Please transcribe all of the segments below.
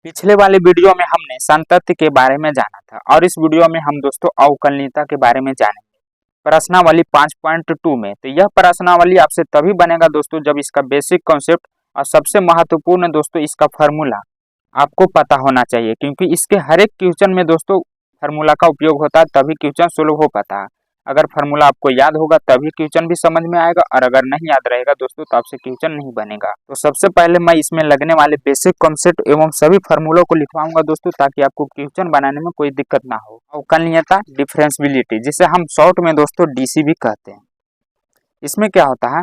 पिछले वाले वीडियो में हमने संतति के बारे में जाना था और इस वीडियो में हम दोस्तों अवकलनीयता के बारे में जानेंगे प्रश्नावली 5.2 में। तो यह प्रश्नावली आपसे तभी बनेगा दोस्तों जब इसका बेसिक कॉन्सेप्ट और सबसे महत्वपूर्ण दोस्तों इसका फार्मूला आपको पता होना चाहिए, क्योंकि इसके हर एक क्वेश्चन में दोस्तों फार्मूला का उपयोग होता है, तभी क्वेश्चन सोल्व हो पाता है। अगर फार्मूला आपको याद होगा तभी क्वेश्चन भी समझ में आएगा, और अगर नहीं याद रहेगा दोस्तों तो आपसे क्वेश्चन नहीं बनेगा। तो सबसे पहले मैं इसमें लगने वाले बेसिक कॉन्सेप्ट एवं सभी फार्मूलों को लिखवाऊंगा दोस्तों, ताकि आपको क्वेश्चन बनाने में कोई दिक्कत ना हो। अवकलनीयता डिफरेंशियबिलिटी, जिसे हम शॉर्ट में दोस्तों डीसी भी कहते हैं। इसमें क्या होता है,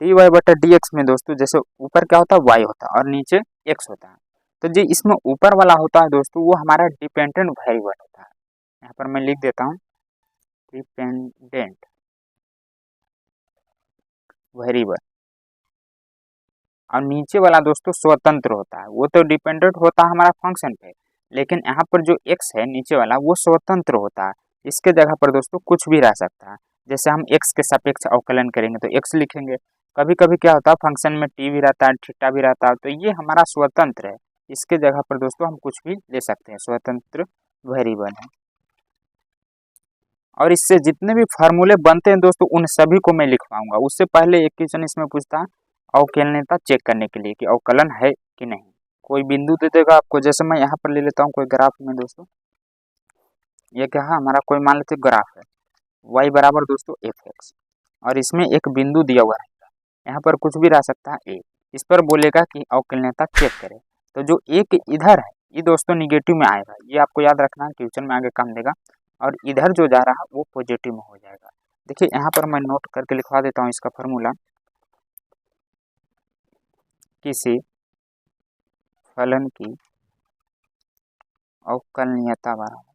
डी वाई बटा डी एक्स में दोस्तों जैसे ऊपर क्या होता है वाई होता है और नीचे एक्स होता है। तो जो इसमें ऊपर वाला होता है दोस्तों वो हमारा डिपेंडेंट वेरिएबल होता है। यहाँ पर मैं लिख देता हूँ डिपेंडेंट वेरिएबल, और नीचे वाला दोस्तों स्वतंत्र होता है। वो तो डिपेंडेंट होता है हमारा फंक्शन पे, लेकिन यहाँ पर जो x है नीचे वाला वो स्वतंत्र होता है। इसके जगह पर दोस्तों कुछ भी रह सकता है। जैसे हम x के सापेक्ष अवकलन करेंगे तो x लिखेंगे। कभी कभी क्या होता है फंक्शन में t भी रहता है, थीटा भी रहता है, तो ये हमारा स्वतंत्र है। इसके जगह पर दोस्तों हम कुछ भी ले सकते हैं, स्वतंत्र वेरिएबल है। और इससे जितने भी फार्मूले बनते हैं दोस्तों उन सभी को मैं लिखवाऊंगा। उससे पहले एक क्वेश्चन इसमें पूछता है अवकलनीयता चेक करने के लिए कि अवकलन है कि नहीं। कोई बिंदु दे देगा आपको, जैसे मैं यहाँ पर ले लेता हूँ कोई ग्राफ में दोस्तों, ये क्या है हमारा, कोई मान लेते ग्राफ है y बराबर दोस्तों एफ एक्स, और इसमें एक बिंदु दिया हुआ रहेगा, यहाँ पर कुछ भी रह सकता है ए। इस पर बोलेगा कि अवकलनीयता चेक करे। तो जो एक इधर है ये दोस्तों निगेटिव में आएगा, ये आपको याद रखना है, क्वेश्चन में आगे काम देगा। और इधर जो जा रहा है वो पॉजिटिव में हो जाएगा। देखिए यहाँ पर मैं नोट करके लिखवा देता हूँ इसका फार्मूला। किसी फलन की अवकलनीयता बराबर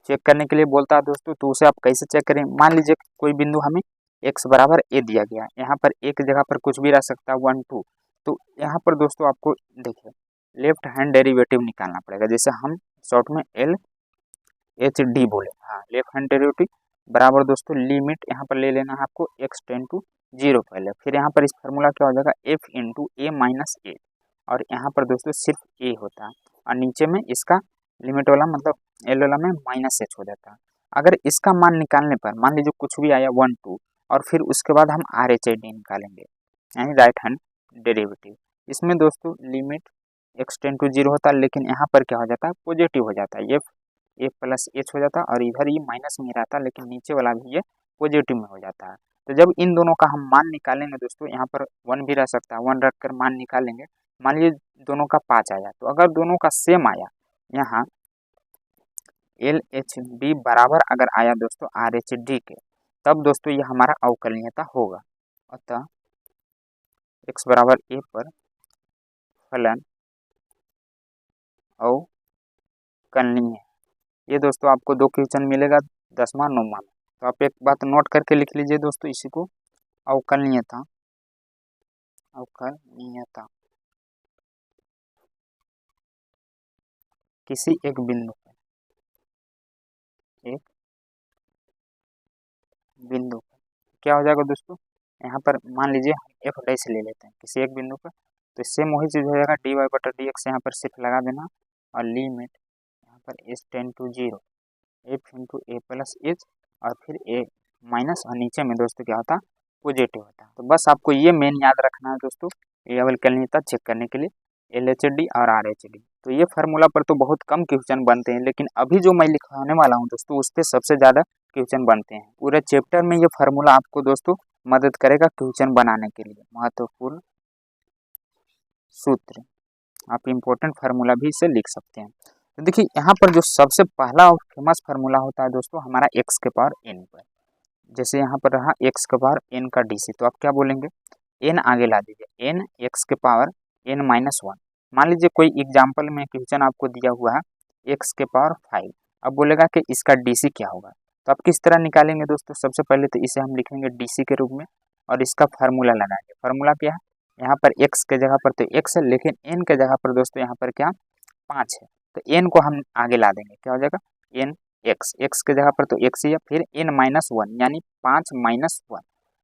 चेक करने के लिए बोलता है दोस्तों, तो उसे आप कैसे चेक करें। मान लीजिए कोई बिंदु हमें x बराबर a दिया गया, यहाँ पर एक जगह पर कुछ भी रह सकता है 1 2। तो यहाँ पर दोस्तों आपको देखिए लेफ्ट हैंड डेरिवेटिव निकालना पड़ेगा। जैसे हम शॉर्ट में एल एच डी बोले, हाँ लेफ्ट हैंड डेरिवेटिव बराबर दोस्तों लिमिट यहाँ पर ले लेना है आपको x टेन टू 0 पहले, फिर यहाँ पर इस फार्मूला क्या हो जाएगा f इंटू ए माइनस ए, और यहाँ पर दोस्तों सिर्फ a होता है, और नीचे में इसका लिमिट वाला मतलब एल वाला में माइनस एच हो जाता है। अगर इसका मान निकालने पर मान लीजिए कुछ भी आया 1 2, और फिर उसके बाद हम आर एच आई डी निकालेंगे, यानी राइट हैंड डेरिवेटिव। इसमें दोस्तों लिमिट x टेन टू 0 होता है, लेकिन यहाँ पर क्या हो जाता है पॉजिटिव हो जाता है, ए प्लस एच हो जाता है, और इधर ये माइनस में रहता है, लेकिन नीचे वाला भी ये पॉजिटिव में हो जाता है। तो जब इन दोनों का हम मान निकालेंगे दोस्तों, यहाँ पर 1 भी रह सकता है, 1 रख कर मान निकालेंगे। मान लीजिए दोनों का 5 आया, तो अगर दोनों का सेम आया, यहाँ एल एच डी बराबर अगर आया दोस्तों आर एच डी के, तब दोस्तों ये हमारा अवकलनीयता होगा। अतः x बराबर a पर फलन अवकलनीय, ये दोस्तों आपको 2 क्वेश्चन मिलेगा 10वां 9वां में। तो आप एक बात नोट करके लिख लीजिए दोस्तों इसी को, अवकलनीयता अवकलनीयता किसी एक बिंदु पर क्या हो जाएगा दोस्तों, यहाँ पर मान लीजिए एफ डैश ले लेते हैं किसी एक बिंदु पर, तो सेम वही चीज़ हो जाएगा डी वाई बटा डी एक्स, यहाँ पर सिर्फ लगा देना, और लिमिट यहाँ पर s ten to 0 f into a plus h, और फिर ए माइनस, और नीचे में दोस्तों क्या होता है पॉजिटिव होता है। तो बस आपको ये मेन याद रखना है दोस्तों, ये अवकलनीयता चेक करने के लिए एल एच डी और आर एच डी। तो ये फार्मूला पर तो बहुत कम क्वेश्चन बनते हैं, लेकिन अभी जो मैं लिखवाने वाला हूँ दोस्तों उस पर सबसे ज़्यादा क्वेश्चन बनते हैं। पूरे चैप्टर में ये फार्मूला आपको दोस्तों मदद करेगा क्वेश्चन बनाने के लिए। महत्वपूर्ण सूत्र, आप इम्पोर्टेंट फार्मूला भी इसे लिख सकते हैं। तो देखिए यहाँ पर जो सबसे पहला और फेमस फार्मूला होता है दोस्तों हमारा x के पावर n पर। जैसे यहाँ पर रहा x के पावर n का डीसी, तो आप क्या बोलेंगे n आगे ला दीजिए, n x के पावर n माइनस 1। मान लीजिए कोई एग्जाम्पल में क्वेश्चन आपको दिया हुआ है x के पावर 5, अब बोलेगा कि इसका डीसी क्या होगा। तो आप किस तरह निकालेंगे दोस्तों, सबसे पहले तो इसे हम लिखेंगे डीसी के रूप में, और इसका फार्मूला लगाएंगे। फार्मूला क्या है, यहाँ पर x के जगह पर तो x है, लेकिन n के जगह पर दोस्तों यहाँ पर क्या 5 है, तो n को हम आगे ला देंगे, क्या हो जाएगा n x के जगह पर तो x ही है, फिर n माइनस 1 यानी 5 माइनस 1।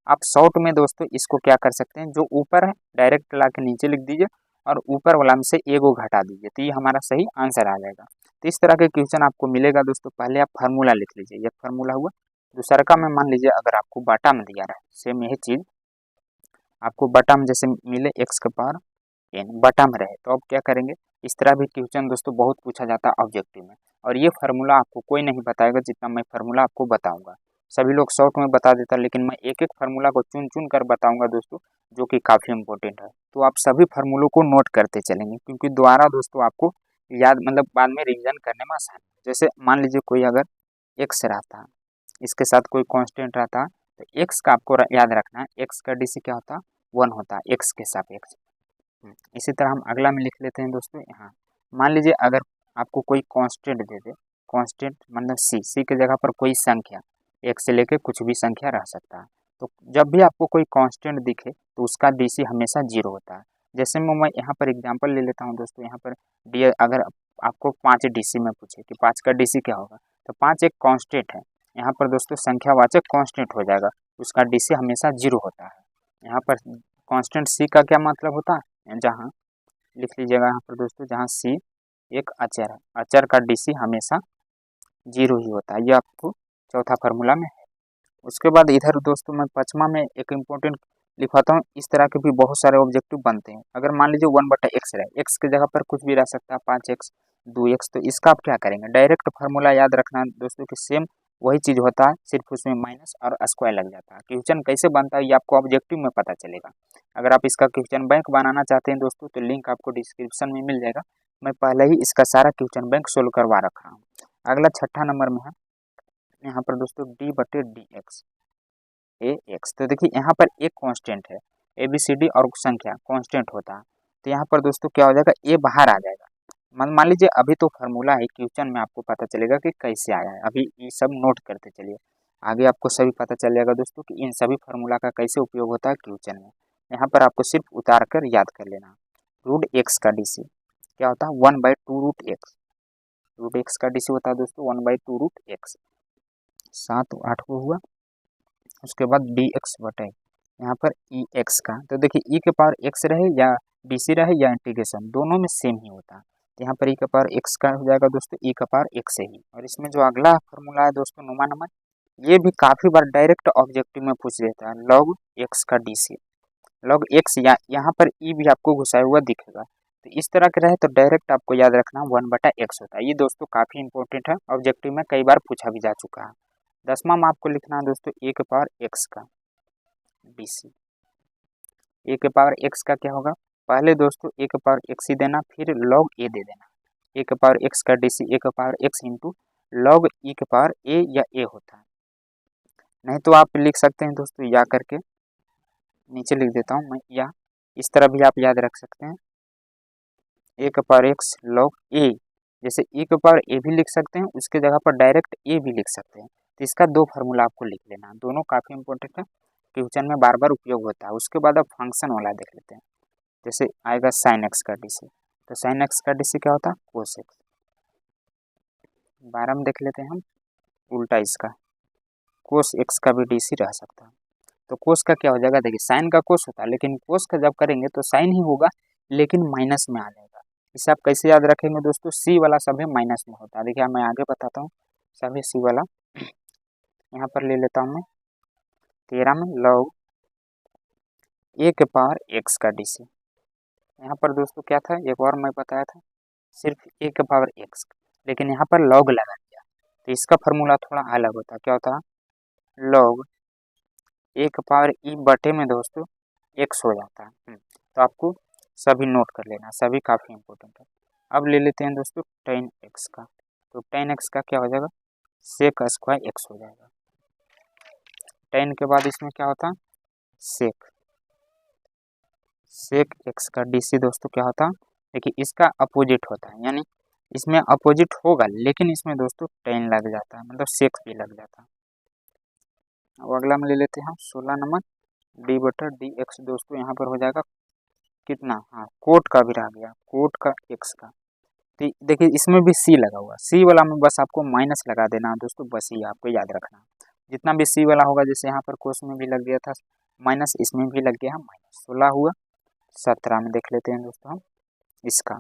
आप शॉर्ट में दोस्तों इसको क्या कर सकते हैं, जो ऊपर है डायरेक्ट ला के नीचे लिख दीजिए, और ऊपर वाला में से एगो घटा दीजिए, तो ये हमारा सही आंसर आ जाएगा। तो इस तरह के क्वेश्चन आपको मिलेगा दोस्तों। पहले आप फार्मूला लिख लीजिए, ये फार्मूला हुआ। दूसरा का में मान लीजिए अगर आपको बटा में दिया रहा है, सेम यही चीज़ आपको बटा में जैसे मिले x का पावर n बटा में रहे, तो अब क्या करेंगे, इस तरह भी क्वेश्चन दोस्तों बहुत पूछा जाता है ऑब्जेक्टिव में। और ये फार्मूला आपको कोई नहीं बताएगा जितना मैं फार्मूला आपको बताऊंगा। सभी लोग शॉर्ट में बता देता, लेकिन मैं एक एक फार्मूला को चुन चुन कर बताऊंगा दोस्तों, जो कि काफ़ी इंपॉर्टेंट है। तो आप सभी फार्मूलों को नोट करते चलेंगे, क्योंकि दोबारा दोस्तों आपको याद बाद में रिविजन करने में आसान है। जैसे मान लीजिए कोई अगर x रहता, इसके साथ कोई कांस्टेंट रहता, तो x का आपको याद रखना है, x का DC क्या होता, 1 होता, x के सापेक्ष। इसी तरह हम अगला में लिख लेते हैं दोस्तों। यहाँ मान लीजिए अगर आपको कोई कांस्टेंट दे दे, कांस्टेंट मतलब c के जगह पर कोई संख्या, एक से लेके कुछ भी संख्या रह सकता है। तो जब भी आपको कोई कांस्टेंट दिखे तो उसका DC हमेशा 0 होता है। जैसे मैं यहाँ पर एग्जांपल ले लेता हूँ दोस्तों। यहाँ पर अगर आपको 5 DC में पूछे कि 5 का DC क्या होगा, तो 5 एक कांस्टेंट है, यहाँ पर दोस्तों संख्यावाचक कांस्टेंट हो जाएगा, उसका DC हमेशा 0 होता है। यहाँ पर कांस्टेंट c का क्या मतलब होता है, जहाँ लिख लीजिएगा यहाँ पर दोस्तों, जहाँ c एक अचर है, अचर का DC हमेशा 0 ही होता है। ये आपको चौथा फार्मूला में है। उसके बाद इधर दोस्तों मैं पचमा में एक इम्पोर्टेंट लिखवाता हूँ। इस तरह के भी बहुत सारे ऑब्जेक्टिव बनते हैं। अगर मान लीजिए 1/x रहे, x की जगह पर कुछ भी रह सकता है, 5x 2x, तो इसका आप क्या करेंगे, डायरेक्ट फार्मूला याद रखना दोस्तों कि सेम वही चीज़ होता है, सिर्फ उसमें माइनस और स्क्वायर लग जाता है। क्वेश्चन कैसे बनता है ये आपको ऑब्जेक्टिव में पता चलेगा। अगर आप इसका क्वेश्चन बैंक बनाना चाहते हैं दोस्तों, तो लिंक आपको डिस्क्रिप्शन में मिल जाएगा। मैं पहले ही इसका सारा क्वेश्चन बैंक सोल्व करवा रखा हूँ। अगला 6ठा नंबर में है यहाँ पर दोस्तों d/dx ax। तो देखिए यहाँ पर एक कांस्टेंट है, ABCD और संख्या कांस्टेंट होता है, तो यहाँ पर दोस्तों क्या हो जाएगा, a बाहर आ जाएगा। मान लीजिए अभी तो फार्मूला है, क्वेश्चन में आपको पता चलेगा कि कैसे आया है। अभी ये सब नोट करते चलिए, आगे आपको सभी पता चल जाएगा दोस्तों कि इन सभी फार्मूला का कैसे उपयोग होता है क्वेश्चन में। यहाँ पर आपको सिर्फ उतार कर याद कर लेना। √x का DC क्या होता है, 1/2√x। √x का DC होता है दोस्तों 1/2√x। 7 8 को हुआ। उसके बाद dx बटे यहाँ पर ex का, तो देखिए e के पावर x रहे या DC रहे या इंटीग्रेशन, दोनों में सेम ही होता है। तो यहाँ पर e का पावर x का हो जाएगा दोस्तों, e का पावर x से ही। और इसमें जो अगला फार्मूला है दोस्तों 9वां नंबर, ये भी काफ़ी बार डायरेक्ट ऑब्जेक्टिव में पूछ लेता है, log x का DC। log x या यहाँ पर e भी आपको घुसाया हुआ दिखेगा, तो इस तरह के रहे तो डायरेक्ट आपको याद रखना 1/x होता है। ये दोस्तों काफ़ी इंपॉर्टेंट है, ऑब्जेक्टिव में कई बार पूछा भी जा चुका है। 10वां में आपको लिखना है दोस्तों a के पावर x का DC। a के पावर x का क्या होगा, पहले दोस्तों a के पावर x ही देना, फिर log a दे देना। a के पावर x का DC a के power x into log e के पावर a या a होता है। नहीं तो आप लिख सकते हैं दोस्तों या करके, नीचे लिख देता हूँ मैं, या इस तरह भी आप याद रख सकते हैं, a के पावर x log a। जैसे e के पावर a भी लिख सकते हैं, उसके जगह पर डायरेक्ट a भी लिख सकते हैं। तो इसका 2 फार्मूला आपको लिख लेना, दोनों काफ़ी इंपॉर्टेंट है, क्वेश्चन में बार बार उपयोग होता है। उसके बाद अब फंक्शन वाला देख लेते हैं। जैसे आएगा sin x का DC, तो sin x का DC क्या होता है, cos x। 12 में देख लेते हैं हम उल्टा इसका, cos x का भी DC रह सकता है। तो cos का क्या हो जाएगा, देखिए sin का cos होता है, लेकिन cos का जब करेंगे तो sin ही होगा, लेकिन माइनस में आ जाएगा। इसे आप कैसे याद रखेंगे दोस्तों, c वाला सभी माइनस में होता है। देखिए मैं आगे बताता हूँ, सभी c वाला यहाँ पर ले लेता हूँ मैं। 13 में log a के पावर x का DC। यहाँ पर दोस्तों क्या था, एक और मैं बताया था, सिर्फ a के पावर x, लेकिन यहाँ पर log लगा दिया, तो इसका फार्मूला थोड़ा अलग होता है। क्या होता है, log a के पावर e बटे में दोस्तों x हो जाता है। तो आपको सभी नोट कर लेना, सभी काफ़ी इंपॉर्टेंट है। अब ले लेते हैं दोस्तों tan x का, तो tan x का क्या हो जाएगा, sec स्क्वायर x हो जाएगा। tan के बाद इसमें क्या होता है, sec x का DC दोस्तों क्या होता है, देखिए इसका अपोजिट होता है, यानी इसमें अपोजिट होगा, लेकिन इसमें दोस्तों tan लग जाता है, मतलब sec भी लग जाता है। अब अगला में ले लेते हैं हम 16 नंबर d/dx। दोस्तों यहाँ पर हो जाएगा कितना, हाँ कोट का भी रह गया, कोट का x का। तो देखिए इसमें भी c लगा हुआ, c वाला में बस आपको माइनस लगा देना दोस्तों, बस ये आपको याद रखना। जितना भी c वाला होगा, जैसे यहाँ पर कोस में भी लग गया था माइनस, इसमें भी लग गया माइनस। 16 हुआ। 17 में देख लेते हैं दोस्तों हम, इसका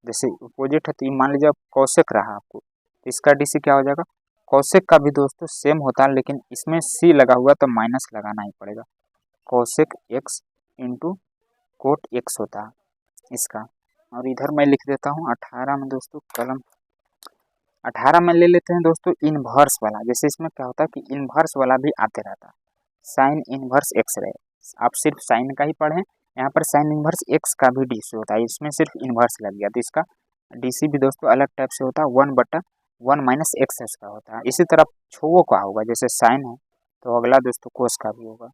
जैसे अपोजिट है, तो ये मान लीजिए अब कौशिक रहा आपको, तो इसका DC क्या हो जाएगा। कौशिक का भी दोस्तों सेम होता है, लेकिन इसमें C लगा हुआ तो माइनस लगाना ही पड़ेगा। Kaushik x into coat x होता है इसका। और इधर मैं लिख देता हूँ 18 में दोस्तों, कलम 18 में ले लेते हैं दोस्तों इनवर्स वाला। जैसे इसमें क्या होता है कि इनवर्स वाला भी आते रहता है, साइन इनवर्स एक्स रहे। आप सिर्फ साइन का ही पढ़ें, यहाँ पर साइन इनवर्स एक्स का भी DC होता है, इसमें सिर्फ इनवर्स लग गया, तो इसका DC भी दोस्तों अलग टाइप से होता है, 1/1 माइनस एक्स का होता है। इसी तरह छुओं का होगा, जैसे साइन है तो अगला दोस्तों कोस का भी होगा।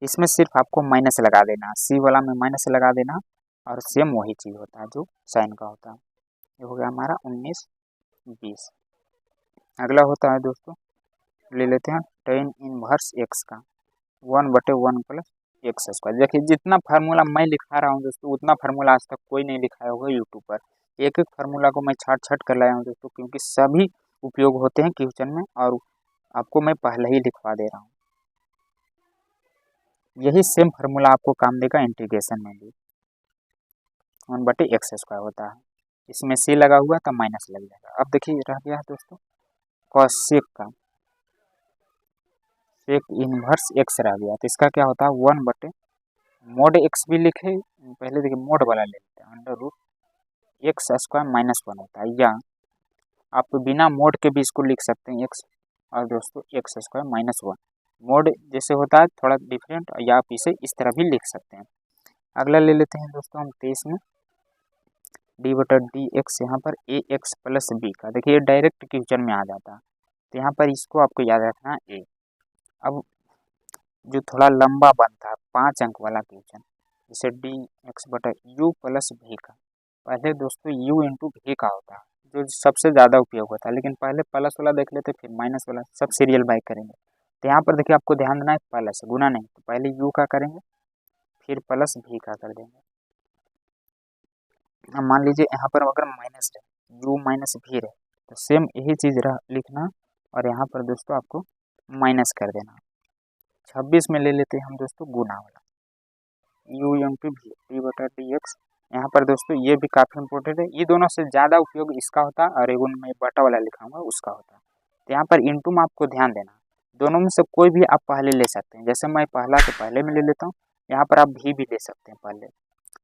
इसमें सिर्फ आपको माइनस लगा देना, C वाला में माइनस लगा देना, और सेम वही चीज़ होता है जो साइन का होता है। ये हो गया हमारा 19 20। अगला होता है दोस्तों, ले लेते हैं टेन इनवर्स एक्स का 1/1 प्लस एक्स स्क्वायर। देखिए जितना फार्मूला मैं लिखा रहा हूँ दोस्तों, उतना फार्मूला आज तक कोई नहीं लिखाया होगा यूट्यूब पर। एक एक फार्मूला को मैं छाट छाट कर लाया हूँ दोस्तों, क्योंकि सभी उपयोग होते हैं क्वेश्चन में, और आपको मैं पहले ही लिखवा दे रहा हूँ। यही सेम फार्मूला आपको काम देगा इंटीग्रेशन में भी, 1/x स्क्वायर होता है। इसमें C लगा हुआ तो माइनस लग जाएगा। अब देखिए रह गया दोस्तों कॉसेक का, सेक इनवर्स x रह गया, तो इसका क्या होता है 1/mod x भी लिखे, पहले देखिए मोड वाला ले लेते हैं, √x स्क्वायर -1 होता है, या आप बिना मोड के भी इसको लिख सकते हैं x, और दोस्तों x स्क्वायर -1 मोड जैसे होता है थोड़ा डिफरेंट, या आप इसे इस तरह भी लिख सकते हैं। अगला ले लेते हैं दोस्तों हम 23 में d/dx, यहाँ पर ax प्लस b का। देखिए ये डायरेक्ट क्वेश्चन में आ जाता है, तो यहाँ पर इसको आपको याद रखना है a। अब जो थोड़ा लंबा बनता है 5 अंक वाला क्वेश्चन, जैसे dx/u प्लस v का, पहले दोस्तों u इंटू v का होता है जो सबसे ज़्यादा उपयोग होता है, लेकिन पहले प्लस वाला देख लेते फिर माइनस वाला, सब सीरियल बाय करेंगे। तो यहाँ पर देखिए आपको ध्यान देना है प्लस गुना नहीं, तो पहले u का करेंगे फिर प्लस v का कर देंगे। अब मान लीजिए यहाँ पर अगर माइनस है, u माइनस v है, तो सेम यही चीज़ लिखना, और यहाँ पर दोस्तों आपको माइनस कर देना। 26 में ले लेते हैं हम दोस्तों गुना वाला, u इंटू v d/dx। यहाँ पर दोस्तों ये भी काफ़ी इंपॉर्टेंट है, ये दोनों से ज़्यादा उपयोग इसका होता है, और एक मैं बटा वाला लिखाऊंगा उसका होता है। तो यहाँ पर इंटू में आपको ध्यान देना, दोनों में से कोई भी आप पहले ले सकते हैं। जैसे मैं पहला तो पहले में ले लेता हूँ, यहाँ पर आप भी ले सकते हैं पहले,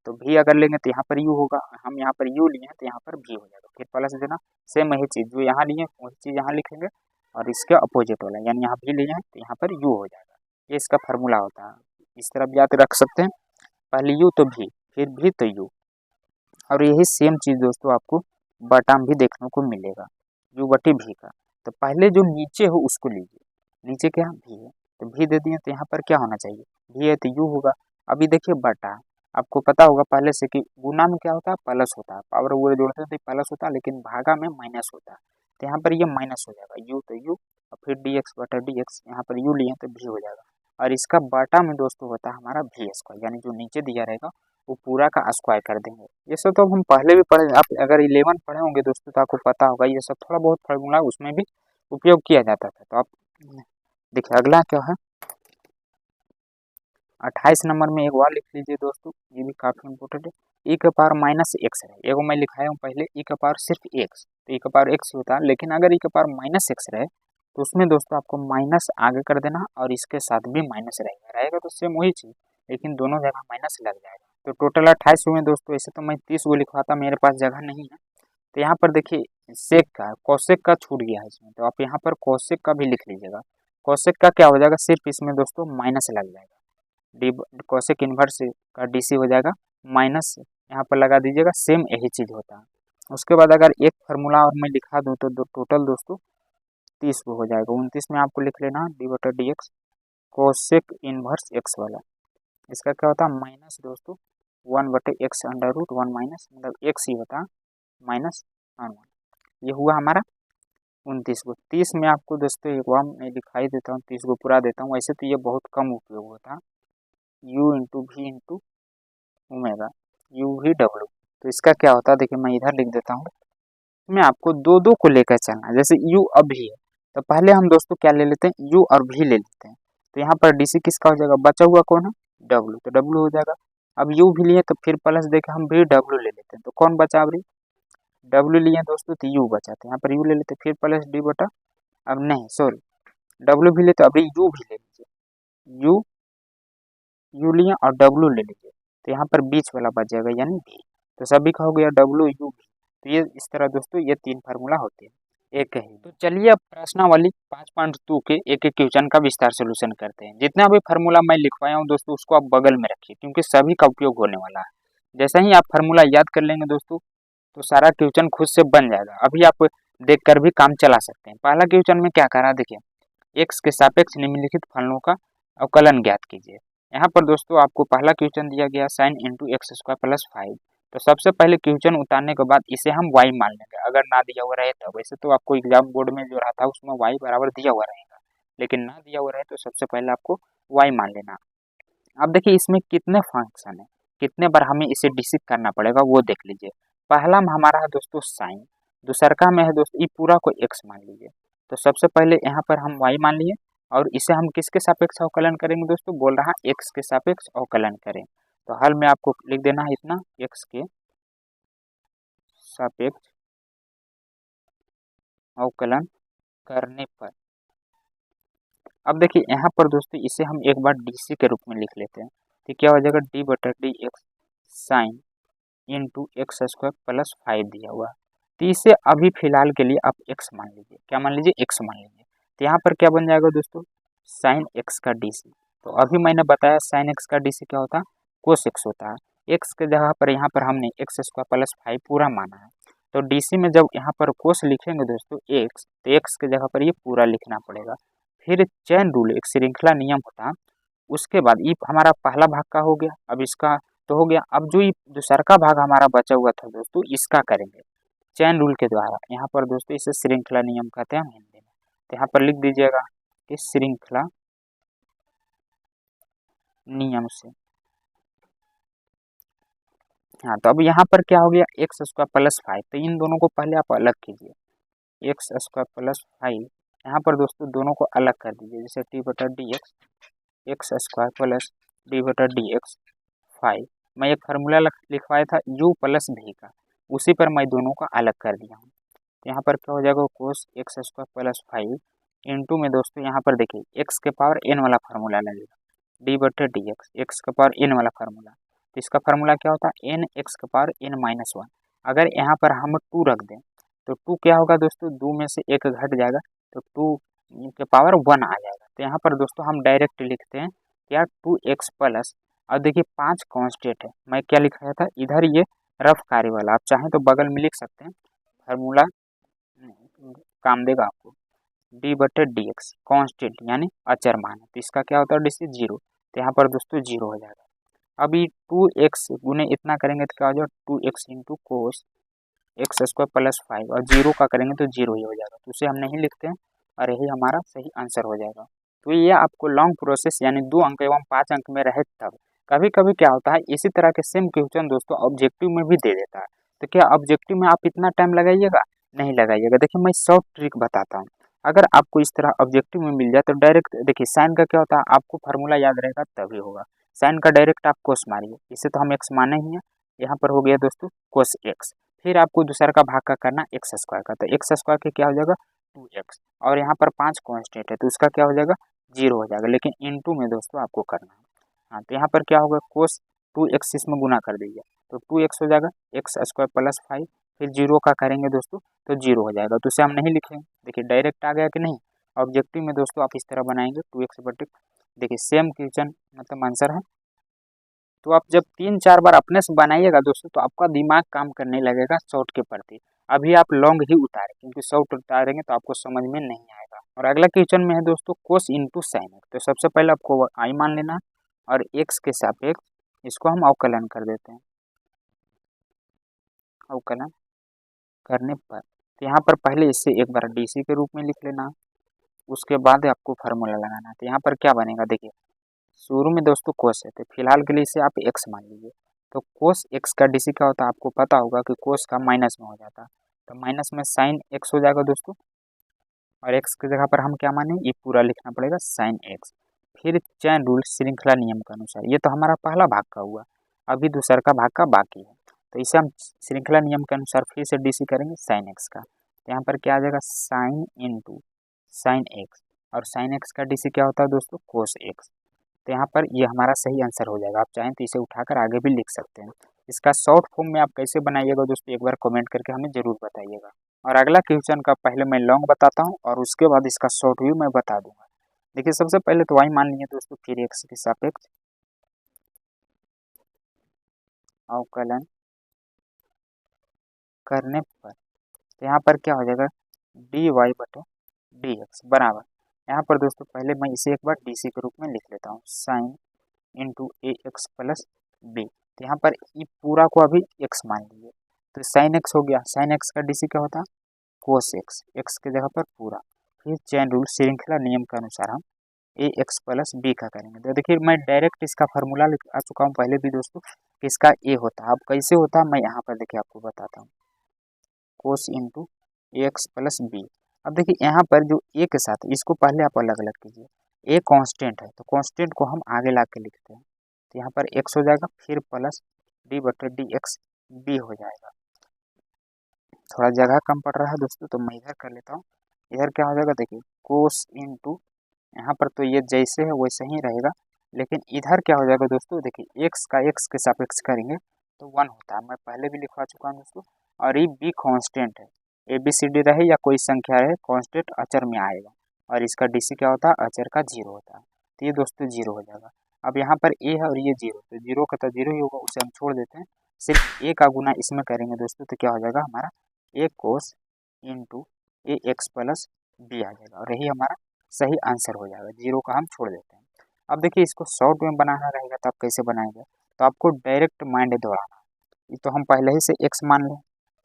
तो भी अगर लेंगे तो यहाँ पर u होगा, हम यहाँ पर u लिए हैं तो यहाँ पर v हो जाएगा, फिर प्लस देना। सेम यही चीज़ जो यहाँ लिए वही चीज़ यहाँ लिखेंगे, और इसके अपोजिट वाला, यानी यहाँ v लिए हैं तो यहाँ पर u हो जाएगा। ये इसका फार्मूला होता है, इस तरह भी याद रख सकते हैं, पहले u तो v, फिर v तो u। और यही सेम चीज़ दोस्तों आपको बटा में भी देखने को मिलेगा, u/v का। तो पहले जो नीचे हो उसको लीजिए, नीचे क्या v है तो v दे दिए, तो यहाँ पर क्या होना चाहिए v है तो u होगा। अभी देखिए बटा, आपको पता होगा पहले से कि गुना में क्या होता है प्लस होता है, पावर वो जोड़ते हैं तो प्लस होता है, लेकिन भागा में माइनस होता है, तो यहाँ पर ये माइनस हो जाएगा, u तो u, और फिर dx/dx, यहाँ पर u लिए तो v हो जाएगा। और इसका बटा में दोस्तों होता है हमारा v स्क्वायर, यानी जो नीचे दिया रहेगा वो पूरा का स्क्वायर कर देंगे। ये सब तो हम पहले भी पढ़े, आप अगर 11 पढ़े होंगे दोस्तों तो आपको पता होगा, ये सब थोड़ा बहुत फार्मूला उसमें भी उपयोग किया जाता था। तो आप देखिए अगला क्या है 28 नंबर में एक बार लिख लीजिए दोस्तों, ये भी काफ़ी इंपॉर्टेंट है, e का पावर -x है, एगो मैं लिखाया हूँ पहले e का पावर सिर्फ x, तो e का पावर x होता है, लेकिन अगर e का पावर -x रहे तो उसमें दोस्तों आपको माइनस आगे कर देना, और इसके साथ भी माइनस रहेगा तो सेम वही चीज़, लेकिन दोनों जगह माइनस लग जाएगा। तो टोटल 28 हुए दोस्तों, ऐसे तो मैं 30 को लिखवाता, मेरे पास जगह नहीं है। तो यहाँ पर देखिए सेक का कौशिक का छूट गया है इसमें, तो आप यहाँ पर कौशिक का भी लिख लीजिएगा। कौशिक का क्या हो जाएगा, सिर्फ इसमें दोस्तों माइनस लग जाएगा, डी कौशिक इन्वर्स का DC हो जाएगा माइनस, यहाँ पर लगा दीजिएगा, सेम यही चीज़ होता है। उसके बाद अगर एक फार्मूला और मैं लिखा दूँ तो टोटल दोस्तों 30 को हो जाएगा। 29 में आपको लिख लेना d/dx कौशिक इन्वर्स x वाला, इसका क्या होता है माइनस दोस्तों 1/x √1 माइनस, मतलब x ही होता है -1। ये हुआ हमारा 29 को। 30 में आपको दोस्तों एक बार मैं दिखाई देता हूँ, 30 को पूरा देता हूँ। वैसे तो ये बहुत कम उपयोग होता है, u into v into omega u/v/w। तो इसका क्या होता है देखिए, मैं इधर लिख देता हूँ, मैं आपको दो दो को लेकर चलना है। जैसे u अब v है तो पहले हम दोस्तों क्या ले लेते हैं, u और v ले लेते हैं, तो यहाँ पर DC किसका हो जाएगा, बचा हुआ कौन है w, तो w हो जाएगा। अब u भी लिए तो फिर प्लस देके हम भी w ले लेते हैं, तो कौन बचा अब w लिए दोस्तों तो u बचा, तो यहाँ पर u ले लेते फिर प्लस d बटा, अब नहीं सॉरी w भी ले तो अभी u भी ले लीजिए, u लिए और w ले लीजिए, तो यहाँ पर बीच वाला बच जाएगा यानी b, तो सभी का हो गया w u v। तो ये इस तरह दोस्तों ये 3 फार्मूला होते हैं एक ही। तो चलिए अब प्रश्नावली 5.2 के एक एक क्वेश्चन का विस्तार सोल्यूशन करते हैं। जितना भी फार्मूला मैं लिखवाया हूँ दोस्तों उसको आप बगल में रखिए क्योंकि सभी का उपयोग होने वाला है। जैसे ही आप फार्मूला याद कर लेंगे दोस्तों तो सारा क्वेश्चन खुद से बन जाएगा। अभी आप देख कर भी काम चला सकते हैं। पहला क्वेश्चन में क्या करा देखिए, एक्स के सापेक्ष निम्नलिखित फलनों का अवकलन ज्ञात कीजिए। यहाँ पर दोस्तों आपको पहला क्वेश्चन दिया गया sine into x square plus 5। तो सबसे पहले क्वेश्चन उतारने के बाद इसे हम y मान लेंगे, अगर ना दिया हुआ रहे तो। वैसे तो आपको एग्जाम बोर्ड में जो रहा था उसमें y बराबर दिया हुआ रहेगा, लेकिन ना दिया हुआ रहे तो सबसे पहले आपको y मान लेना। अब देखिए इसमें कितने फंक्शन है, कितने बार हमें इसे डिसिक करना पड़ेगा वो देख लीजिए। पहला में हमारा है दोस्तों साइन, दूसरा में है दोस्तों ये पूरा को x मान लीजिए। तो सबसे पहले यहाँ पर हम y मान लिए और इसे हम किसके सापेक्ष अवकलन करेंगे दोस्तों, बोल रहा है x के सापेक्ष अवकलन करें। तो हल में आपको लिख देना है इतना, x के सापेक्ष अवकलन करने पर। अब देखिए यहाँ पर दोस्तों इसे हम एक बार डीसी के रूप में लिख लेते हैं, तो क्या हो जाएगा डी बटा d x sine into x square plus 5 दिया हुआ। तो इसे अभी फिलहाल के लिए आप x मान लीजिए, क्या मान लीजिए x मान लीजिए। तो यहाँ पर क्या बन जाएगा दोस्तों साइन x का डीसी। तो अभी मैंने बताया साइन x का डीसी क्या होता है, कोस x होता है। x के जगह पर यहाँ पर हमने एक्स स्क्वायर प्लस 5 पूरा माना है, तो डीसी में जब यहाँ पर कोस लिखेंगे दोस्तों x, तो x के जगह पर ये पूरा लिखना पड़ेगा। फिर चैन रूल एक श्रृंखला नियम होता है, उसके बाद ये हमारा पहला भाग का हो गया। अब इसका तो हो गया, अब जो ये दूसरा का भाग हमारा बचा हुआ था दोस्तों इसका करेंगे चैन रूल के द्वारा। यहाँ पर दोस्तों इसे श्रृंखला नियम कहते हैं हम हिंदी में। तो यहाँ पर लिख दीजिएगा कि श्रृंखला नियम से। हाँ तो अब यहाँ पर क्या हो गया एक्स स्क्वायर प्लस 5, तो इन दोनों को पहले आप अलग कीजिए, एक्स स्क्वायर प्लस 5 यहाँ पर दोस्तों दोनों को अलग कर दीजिए, जैसे टी बटा d x square plus D बटा डी एक्स 5। मैं एक फार्मूला लिखवाया था u प्लस v का, उसी पर मैं दोनों का अलग कर दिया हूँ। तो यहाँ पर क्या हो जाएगा cos x square plus 5 into में दोस्तों यहाँ पर देखिए x के पावर n वाला फार्मूला लगेगा, डी बटे डी एक्स के पावर n वाला फार्मूला। तो इसका फार्मूला क्या होता है n x के पावर n-1। अगर यहाँ पर हम 2 रख दें तो 2 क्या होगा दोस्तों, 2 में से 1 घट जाएगा तो 2 के पावर 1 आ जाएगा। तो यहाँ पर दोस्तों हम डायरेक्ट लिखते हैं क्या 2x प्लस, अब देखिए 5 कांस्टेंट है, मैं क्या लिखाया था इधर ये रफ कार्य वाला, आप चाहें तो बगल में लिख सकते हैं, फार्मूला काम देगा आपको। डी बटे डी एक्स कॉन्स्टेंट यानी अचर मान है, तो इसका क्या होता है डिसी 0, तो यहाँ पर दोस्तों 0 हो जाएगा। अभी 2x गुने इतना करेंगे तो क्या हो जाएगा 2x into cos x square plus 5 और 0 का करेंगे तो 0 ही हो जाएगा, तो उसे हम नहीं लिखते हैं और यही हमारा सही आंसर हो जाएगा। तो ये आपको लॉन्ग प्रोसेस यानी 2 अंक एवं 5 अंक में रहे तब। कभी कभी क्या होता है इसी तरह के सेम क्वेश्चन दोस्तों ऑब्जेक्टिव में भी दे देता है, तो क्या ऑब्जेक्टिव में आप इतना टाइम लगाइएगा, नहीं लगाइएगा। देखिए मैं शॉर्ट ट्रिक बताता हूँ, अगर आपको इस तरह ऑब्जेक्टिव में मिल जाए तो डायरेक्ट देखिए साइन का क्या होता है आपको फार्मूला याद रहेगा तभी होगा। साइन का डायरेक्ट आप कोस मारिए, इसे तो हम एक्स माने ही है, यहाँ पर हो गया दोस्तों कोस एक्स। फिर आपको दूसरा का भाग का करना एक्स स्क्वायर का, तो एक्स स्क्वायर के क्या हो जाएगा 2x और यहाँ पर 5 कांस्टेंट है तो उसका क्या हो जाएगा 0 हो जाएगा, लेकिन इनटू में दोस्तों आपको करना है। हाँ तो यहाँ पर क्या होगा कोस 2x इसमें गुना कर दीजिए तो 2x हो जाएगा एक्स स्क्वायर प्लस 5, फिर 0 का करेंगे दोस्तों तो 0 हो जाएगा, तो उसे हम नहीं लिखेंगे। देखिए डायरेक्ट आ गया कि नहीं। ऑब्जेक्टिव में दोस्तों आप इस तरह बनाएंगे 2x बटे, देखिए सेम क्वेश्चन मतलब आंसर है। तो आप जब 3-4 बार अपने से बनाइएगा दोस्तों तो आपका दिमाग काम करने लगेगा शॉर्ट के प्रति। अभी आप लॉन्ग ही उतारें क्योंकि शॉर्ट उतारेंगे तो आपको समझ में नहीं आएगा। और अगला क्वेश्चन में है दोस्तों कोस इंटू साइन, तो सबसे पहले आपको आई मान लेना और एक्स के सापेक्ष इसको हम अवकलन कर देते हैं। अवकलन करने पर तो यहाँ पर पहले इसे एक बार डीसी के रूप में लिख लेना, उसके बाद आपको फार्मूला लगाना। तो यहाँ पर क्या बनेगा देखिए शुरू में दोस्तों कोस है तो फिलहाल के लिए इसे आप एक्स मान लीजिए। तो कोस एक्स का डीसी क्या होता है आपको पता होगा कि कोस का माइनस में हो जाता है, तो माइनस में साइन एक्स हो जाएगा दोस्तों, और एक्स की जगह पर हम क्या माने ये पूरा लिखना पड़ेगा साइन एक्स। फिर चैन रूल श्रृंखला नियम के अनुसार, ये तो हमारा पहला भाग का हुआ। अभी दूसर का भाग का बाकी है। तो इसे हम श्रृंखला नियम के अनुसार फिर से DC करेंगे साइन एक्स का। तो यहाँ पर क्या आ जाएगा साइन इंटू साइन एक्स, और साइन एक्स का DC क्या होता है दोस्तों कोस एक्स। तो यहाँ पर ये हमारा सही आंसर हो जाएगा। आप चाहें तो इसे उठाकर आगे भी लिख सकते हैं। इसका शॉर्ट फॉर्म में आप कैसे बनाइएगा दोस्तों, एक बार कमेंट करके हमें ज़रूर बताइएगा। और अगला क्वेश्चन का पहले मैं लॉन्ग बताता हूँ और उसके बाद इसका शॉर्ट व्यू मैं बता दूंगा। देखिए सबसे पहले तो y मान लीजिए दोस्तों, फिर एक्स के सापेक्ष अवकलन करने पर, तो यहाँ पर क्या हो जाएगा dy बटे dx बराबर, यहाँ पर दोस्तों पहले मैं इसे एक बार DC के रूप में लिख लेता हूँ साइन इंटू ए एक्स प्लस बी। तो यहाँ पर ये पूरा को अभी x मान लीजिए, तो साइन एक्स हो गया। साइन एक्स का DC क्या होता है कोस एक्स, एक्स के जगह पर पूरा। फिर चेन रूल श्रृंखला नियम के अनुसार हम ए एक्स प्लस बी का करेंगे। तो देखिए मैं डायरेक्ट इसका फार्मूला लिख आ चुका हूँ पहले भी दोस्तों कि इसका ए होता है। अब कैसे होता है मैं यहाँ पर देखिए आपको बताता हूँ, कोस इंटू ए एक्स प्लस बी। अब देखिए यहाँ पर जो ए के साथ इसको पहले आप अलग अलग कीजिए, ए कांस्टेंट है तो कांस्टेंट को हम आगे ला के लिखते हैं। तो यहाँ पर एक्स हो जाएगा, फिर प्लस डी बटे डी एक्स बी हो जाएगा। थोड़ा जगह कम पड़ रहा है दोस्तों तो मैं इधर कर लेता हूँ। इधर क्या हो जाएगा देखिए कोस इंटू, यहाँ पर तो ये जैसे है वैसे ही रहेगा, लेकिन इधर क्या हो जाएगा दोस्तों देखिए एक्स का एक्स के सापेक्ष करेंगे तो 1 होता है, मैं पहले भी लिखवा चुका हूँ दोस्तों। और ये बी कांस्टेंट है, ABCD रहे या कोई संख्या रहे कांस्टेंट अचर में आएगा, और इसका DC क्या होता है अचर का 0 होता है। तो ये दोस्तों 0 हो जाएगा। अब यहाँ पर ए है और ये 0, तो 0 का तो 0 ही होगा, उसे हम छोड़ देते हैं। सिर्फ ए का गुना इसमें करेंगे दोस्तों तो क्या हो जाएगा हमारा ए कोस इंटू ए एक्स प्लस बी आ जाएगा, और यही हमारा सही आंसर हो जाएगा। 0 का हम छोड़ देते हैं। अब देखिए इसको शॉर्ट में बनाना रहेगा तो आप कैसे बनाएंगे, तो आपको डायरेक्ट माइंड दौड़ाना। ये तो हम पहले ही से x मान लें,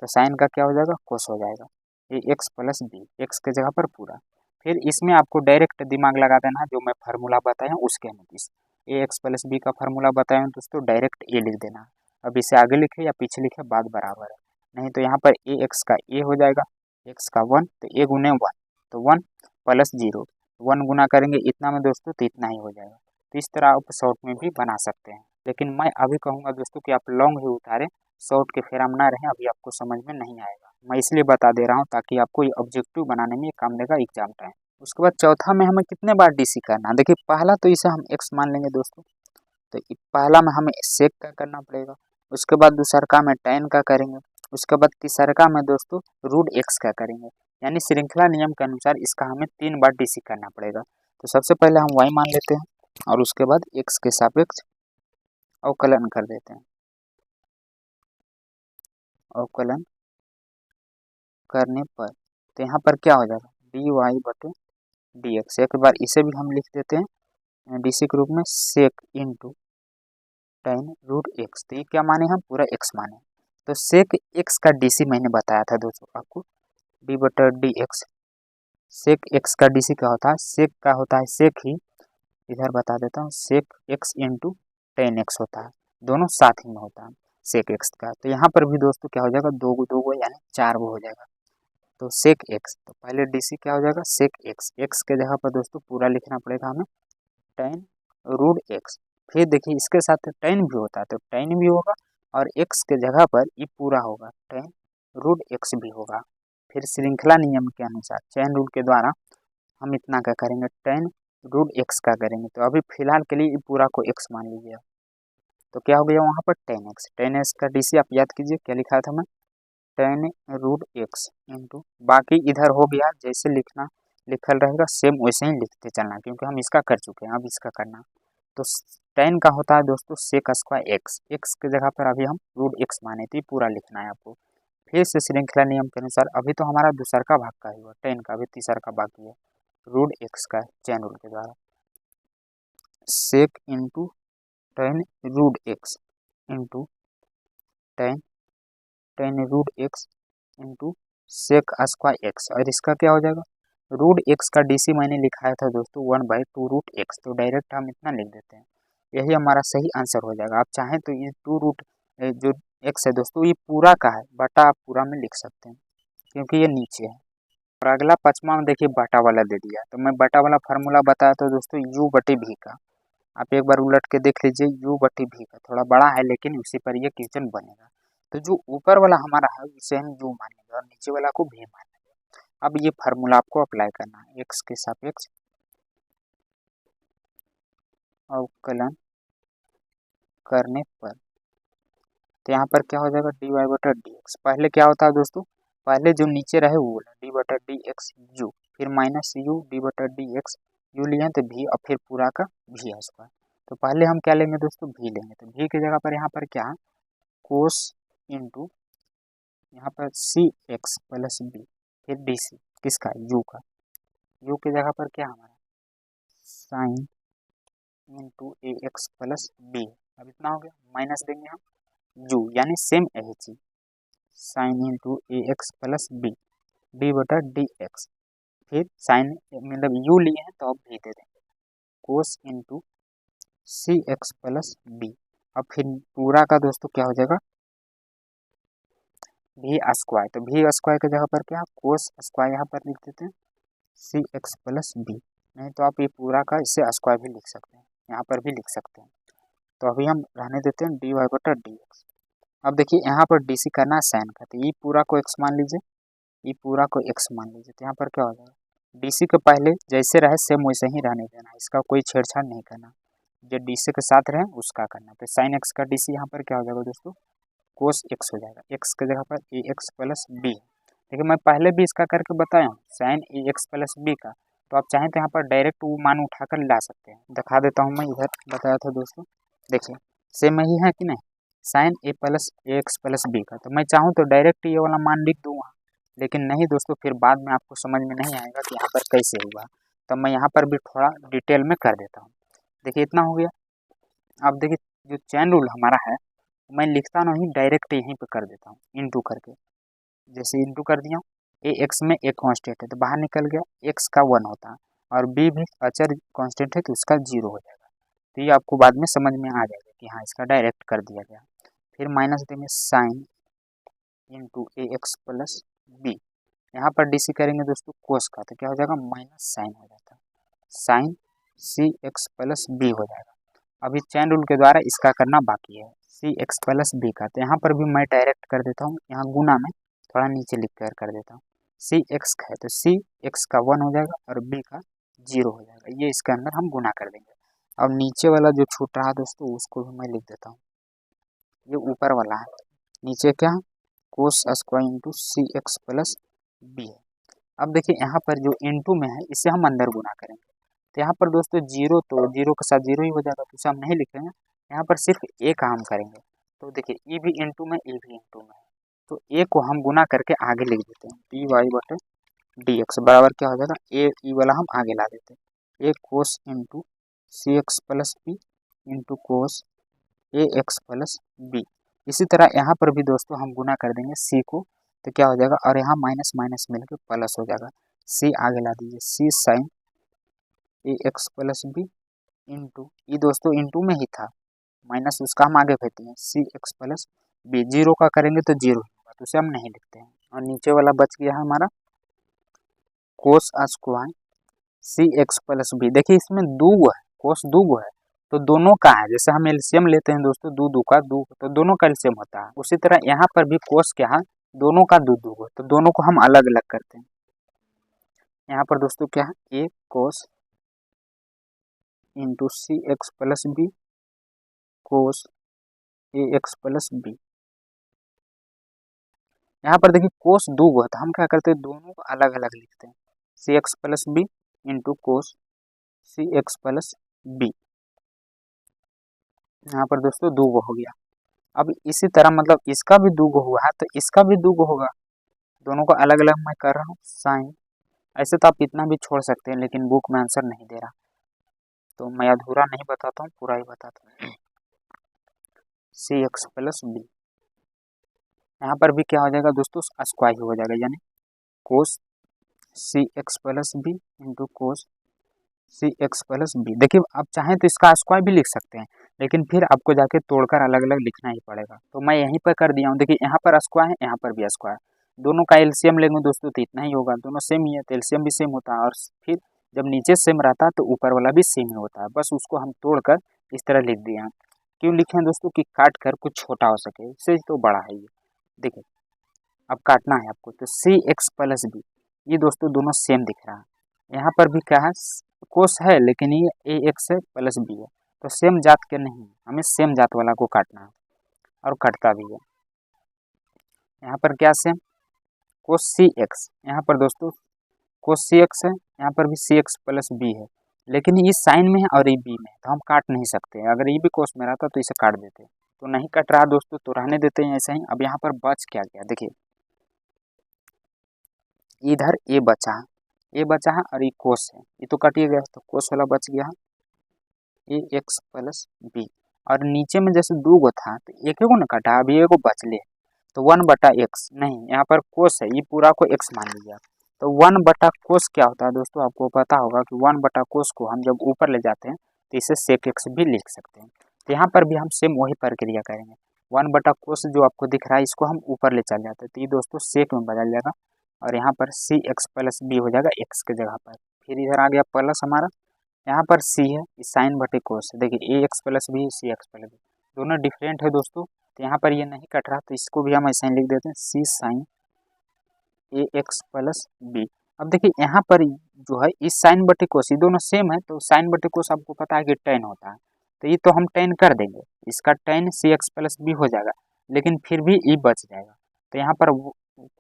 तो साइन का क्या हो जाएगा कोस हो जाएगा, ये एक्स प्लस बी, एक्स के जगह पर पूरा। फिर इसमें आपको डायरेक्ट दिमाग लगा देना है, जो मैं फार्मूला बताया हूँ उसके अनुसार। ए एक्स प्लस बी का फार्मूला बताया हूँ दोस्तों, डायरेक्ट ए लिख देना। अब इसे आगे लिखे या पीछे लिखे बात बराबर है, नहीं तो यहाँ पर ए एक्स का ए हो जाएगा, एक्स का 1 तो ए गुने 1, तो 1 प्लस 0, 1 गुना करेंगे इतना में दोस्तों तो इतना ही हो जाएगा। तो इस तरह आप शॉर्ट में भी बना सकते हैं, लेकिन मैं अभी कहूँगा दोस्तों कि आप लॉन्ग ही उतारें, शॉर्ट के फेराम ना रहें, अभी आपको समझ में नहीं आएगा। मैं इसलिए बता दे रहा हूँ ताकि आपको ये ऑब्जेक्टिव बनाने में काम देगा एग्जाम टाइम। उसके बाद चौथा में हमें कितने बार DC करना, देखिए पहला तो इसे हम x मान लेंगे दोस्तों, तो पहला में हमें सेक का करना पड़ेगा। उसके बाद दूसरका में tan का करेंगे। उसके बाद तीसरका में दोस्तों रूट x का करेंगे। यानी श्रृंखला नियम के अनुसार इसका हमें 3 बार DC करना पड़ेगा। तो सबसे पहले हम y मान लेते हैं और उसके बाद x के सापेक्ष अवकलन कर देते हैं। अवकलन करने पर तो यहाँ पर क्या हो जाएगा dy बटे dx। एक बार इसे भी हम लिख देते हैं DC के रूप में सेक इंटू tan रूट एक्स। तो ये क्या माने हम पूरा x माने, तो सेक x का DC मैंने बताया था दोस्तों आपको d बटे डी एक्स। सेक x का DC क्या होता है, सेक का होता है सेक ही, इधर बता देता हूँ सेक x इंटू टेन एक्स होता है, दोनों साथ ही में होता है सेक x का। तो यहाँ पर भी दोस्तों क्या हो जाएगा 2 गो यानी 4 गो हो जाएगा। तो सेक x, तो पहले DC क्या हो जाएगा सेक x, x के जगह पर दोस्तों पूरा लिखना पड़ेगा हमें टेन रूट एक्स। फिर देखिए इसके साथ टेन भी होता है तो टेन भी होगा, और x के जगह पर ये पूरा होगा टेन रूट एक्स भी होगा। फिर श्रृंखला नियम के अनुसार चेन रूल के द्वारा हम इतना क्या करेंगे टेन रूट एक्स का करेंगे। तो अभी फिलहाल के लिए पूरा को x मान लीजिए, तो क्या हो गया वहाँ पर टेन एक्स का DC आप याद कीजिए क्या लिखा था मैं टेन रूट एक्स इंटू, बाकी इधर हो गया जैसे लिखना लिखल रहेगा सेम वैसे ही लिखते चलना, क्योंकि हम इसका कर चुके हैं अब इसका करना। तो टेन का होता है दोस्तों सेक स्क्वायर एक्स, एक्स के जगह पर अभी हम रूट एक्स माने थे, पूरा लिखना है आपको। फिर से श्रृंखला नियम के अनुसार अभी तो हमारा दूसरा का भाग का ही हुआ टेन का, अभी तीसरा का बाकी है रूट एक्स का चैन रूल के द्वारा sec into tan root x into tan tan root x into sec square x, और इसका क्या हो जाएगा रूट एक्स का DC मैंने लिखाया था दोस्तों 1/2 रूट एक्स, तो डायरेक्ट हम इतना लिख देते हैं, यही हमारा सही आंसर हो जाएगा। आप चाहें तो ये 2 रूट जो एक्स है दोस्तों ये पूरा का है, बटा आप पूरा में लिख सकते हैं क्योंकि ये नीचे है। और अगला पचमा में देखिए बटा वाला दे दिया, तो मैं बटा वाला फार्मूला बताया था दोस्तों u बटे v का। आप एक बार उलट के देख लीजिए, u बटे v का थोड़ा बड़ा है लेकिन उसी पर ये क्वेश्चन बनेगा। तो जो ऊपर वाला हमारा है उसे हम u मानेंगे और नीचे वाला को v मानेंगे। अब ये फार्मूला आपको अप्लाई करना है, x के सापेक्ष अवकलन करने पर, तो यहाँ पर क्या हो जाएगा dy बटा dx। पहले क्या होता है दोस्तों, पहले जो नीचे रहे वो बोला डी बटा dx u, फिर माइनस u डी बटा dx u लिए तो v और फिर पूरा का v स्क्वायर। तो पहले हम क्या लेंगे दोस्तों, v लेंगे। तो v की जगह पर यहाँ पर क्या है कोस इंटू यहाँ पर सी एक्स प्लस बी, फिर डी सी किसका u का, u की जगह पर क्या हमारा साइन इंटू ए एक्स प्लस बी। अब इतना हो गया, माइनस देंगे हम u यानी सेम यही चीज साइन इंटू ए एक्स प्लस बी डी बटा डी एक्स, फिर साइन मतलब u लिए हैं तो अब भी दे देंगे कोस into c x plus B. अब फिर पूरा का दोस्तों क्या हो जाएगा भी स्क्वायर। तो भी स्क्वायर की जगह पर क्या कोस स्क्वायर यहाँ पर लिख देते हैं सी एक्स प्लस बी, नहीं तो आप ये पूरा का इससे स्क्वायर भी लिख सकते हैं, यहाँ पर भी लिख सकते हैं। तो अभी हम रहने देते हैं डी वाई बटा डी एक्स। अब देखिए यहाँ पर डी सी करना है साइन का, तो ये पूरा को एक्स मान लीजिए, ये पूरा को एक्स मान लीजिए। तो यहाँ पर क्या हो जाएगा डी सी के पहले जैसे रहे सेम वैसे ही रहने देना, इसका कोई छेड़छाड़ नहीं करना, जो डी सी के साथ रहे उसका करना। तो साइन एक्स का डी सी यहाँ पर क्या हो जाएगा दोस्तों कोस एक्स हो जाएगा, एक्स की जगह पर ए एक्स प्लस बी। देखिए मैं पहले भी इसका करके बताया हूँ साइन ए एक्स प्लस बी का, तो आप चाहें तो यहाँ पर डायरेक्ट वो मान उठाकर ला सकते हैं। दिखा देता हूँ मैं, इधर बताया था दोस्तों, देखिए सेम ही है कि नहीं साइन ए प्लस ए एक्स प्लस बी का। तो मैं चाहूँ तो डायरेक्ट ये वाला मान लिख दूँ वहाँ, लेकिन नहीं दोस्तों फिर बाद में आपको समझ में नहीं आएगा कि यहाँ पर कैसे हुआ। तो मैं यहाँ पर भी थोड़ा डिटेल में कर देता हूँ। देखिए इतना हो गया। अब देखिए जो चैन रूल हमारा है मैं लिखता नहीं, डायरेक्ट यहीं पे कर देता हूँ इंटू करके। जैसे इंटू कर दिया ए एक्स में एक कांस्टेंट है तो बाहर निकल गया, एक्स का 1 होता है और बी भी अचर कांस्टेंट है तो उसका 0 हो जाएगा। तो ये आपको बाद में समझ में आ जाएगा कि हाँ इसका डायरेक्ट कर दिया गया। फिर माइनस देंगे साइन इंटू ए एक्स प्लस बी, यहाँ पर डी सी करेंगे दोस्तों कोस का, तो क्या हो जाएगा माइनस साइन हो जाता है, साइन सी एक्स प्लस बी हो जाएगा। अभी चैन रूल के द्वारा इसका करना बाकी है सी एक्स प्लस बी का। तो यहाँ पर भी मैं डायरेक्ट कर देता हूँ, यहाँ गुना में थोड़ा नीचे लिख कर देता हूँ। सी एक्स का है तो सी एक्स का 1 हो जाएगा और बी का 0 हो जाएगा, ये इसके अंदर हम गुना कर देंगे। अब नीचे वाला जो छूट रहा दोस्तों उसको भी मैं लिख देता हूँ, ये ऊपर वाला है, नीचे क्या cos square into c x plus B है। अब देखिए यहाँ पर जो इंटू में है इसे हम अंदर गुना करेंगे। तो यहाँ पर दोस्तों 0 तो 0 के साथ 0 ही हो जाएगा, तो इसे हम नहीं लिखेंगे, यहाँ पर सिर्फ ए का हम करेंगे। तो देखिए ई भी इंटू में ए भी इंटू में है, तो ए को हम गुना करके आगे लिख देते हैं डी वाई बटे डी एक्स बराबर क्या हो जाएगा ए ई वाला हम आगे ला देते हैं a cos into c x plus b into cos a x plus b. इसी तरह यहाँ पर भी दोस्तों हम गुना कर देंगे सी को, तो क्या हो जाएगा और यहाँ माइनस माइनस मिलकर प्लस हो जाएगा, सी आगे ला दीजिए सी साइन ए एक्स प्लस बी इंटू ये दोस्तों इंटू में ही था माइनस उसका हम आगे भेजते हैं सी एक्स प्लस बी। 0 का करेंगे तो 0 होगा तो उसे हम नहीं लिखते हैं। और नीचे वाला बच गया है हमारा कोस स्क्वायर सी एक्स प्लस बी। देखिए इसमें दो है कोस दो है तो दोनों का है, जैसे हम एलसीएम लेते हैं दोस्तों दो दो का दो तो दोनों का एलसीएम होता है, उसी तरह यहाँ पर भी कोस क्या है दोनों का दो दो तो दोनों को हम अलग अलग करते हैं। यहाँ पर दोस्तों क्या है ए cos into c x plus B cos a x plus b. यहाँ पर देखिए कोस दो है तो हम क्या करते हैं दोनों को अलग अलग लिखते हैं c x plus b into cos c x plus b. यहाँ पर दोस्तों दो हो गया। अब इसी तरह मतलब इसका भी दो हुआ है तो इसका भी दो होगा, दोनों को अलग अलग मैं कर रहा हूँ साइन। ऐसे तो आप इतना भी छोड़ सकते हैं लेकिन बुक में आंसर नहीं दे रहा तो मैं अधूरा नहीं बताता हूँ, पूरा ही बताता हूँ सी एक्स प्लस बी। यहाँ पर भी क्या हो जाएगा दोस्तों स्क्वायर ही हो जाएगा यानी cos c x plus b into cos c x plus b. देखिए आप चाहें तो इसका स्क्वायर भी लिख सकते हैं लेकिन फिर आपको जाके तोड़कर अलग अलग लिखना ही पड़ेगा, तो मैं यहीं पर कर दिया हूँ। देखिए यहाँ पर स्क्वायर है यहाँ पर भी स्क्वायर, दोनों का एलसीएम लेंगे दोस्तों तो इतना ही होगा, दोनों सेम ही है तो एलसीएम भी सेम होता है और फिर जब नीचे सेम रहता है तो ऊपर वाला भी सेम ही होता है, बस उसको हम तोड़कर इस तरह लिख दिए हैं। क्यों लिखे हैं दोस्तों कि काट कर कुछ छोटा हो सके, इससे तो बड़ा है ये। देखिए अब काटना है आपको, तो सी एक्स प्लस बी, ये दोस्तों दोनों सेम दिख रहा है। यहाँ पर भी क्या है, कोस है लेकिन ये ए एक्स है प्लस बी है, तो सेम जात के नहीं, हमें सेम जात वाला को काटना है और कटता भी है। यहाँ पर क्या सेम, कोस सी एक्स, यहाँ पर दोस्तों कोस सी एक्स है, यहाँ पर भी सी एक्स प्लस बी है, लेकिन ये साइन में है और ये बी में है, तो हम काट नहीं सकते। अगर ये भी कोस में रहता तो इसे काट देते, तो नहीं कट रहा दोस्तों, तो रहने देते हैं ऐसा ही। अब यहाँ पर बच क्या गया, देखिए इधर ए बचा है, ए बचा है और ये कोस है, ये तो कटिए गया, तो कोस वाला बच गया है ए एक्स प्लस बी। और नीचे में जैसे दो गो था तो एक को ना कटा, अभी एगो बच ले, तो 1/x नहीं, यहाँ पर कोस है, ये पूरा को x मान लीजिए। तो 1/कोस क्या होता है दोस्तों, आपको पता होगा कि 1/कोस को हम जब ऊपर ले जाते हैं तो इसे सेक एक्स भी लिख सकते हैं। तो यहाँ पर भी हम सेम वही प्रक्रिया करेंगे, 1/कोस जो आपको दिख रहा है इसको हम ऊपर ले चल जाते हैं, तो ये दोस्तों सेक में बदल जाएगा और यहाँ पर सी एक्स प्लस बी हो जाएगा एक्स के जगह पर। फिर इधर आ गया प्लस हमारा, यहाँ पर सी है, साइन बटे कोस, देखिए a x plus b c x plus b दोनों डिफरेंट है दोस्तों, तो यहाँ पर ये नहीं कट रहा, तो इसको भी हम ऐसे ही लिख देते हैं सी साइन ए एक्स प्लस बी। अब देखिए यहाँ पर जो है इस साइन बटे कोस, ये दोनों सेम है, तो साइन बटे कोस आपको पता है कि टेन होता है, तो ये तो हम टेन कर देंगे, इसका टेन सी एक्स प्लस बी हो जाएगा, लेकिन फिर भी ई बच जाएगा। तो यहाँ पर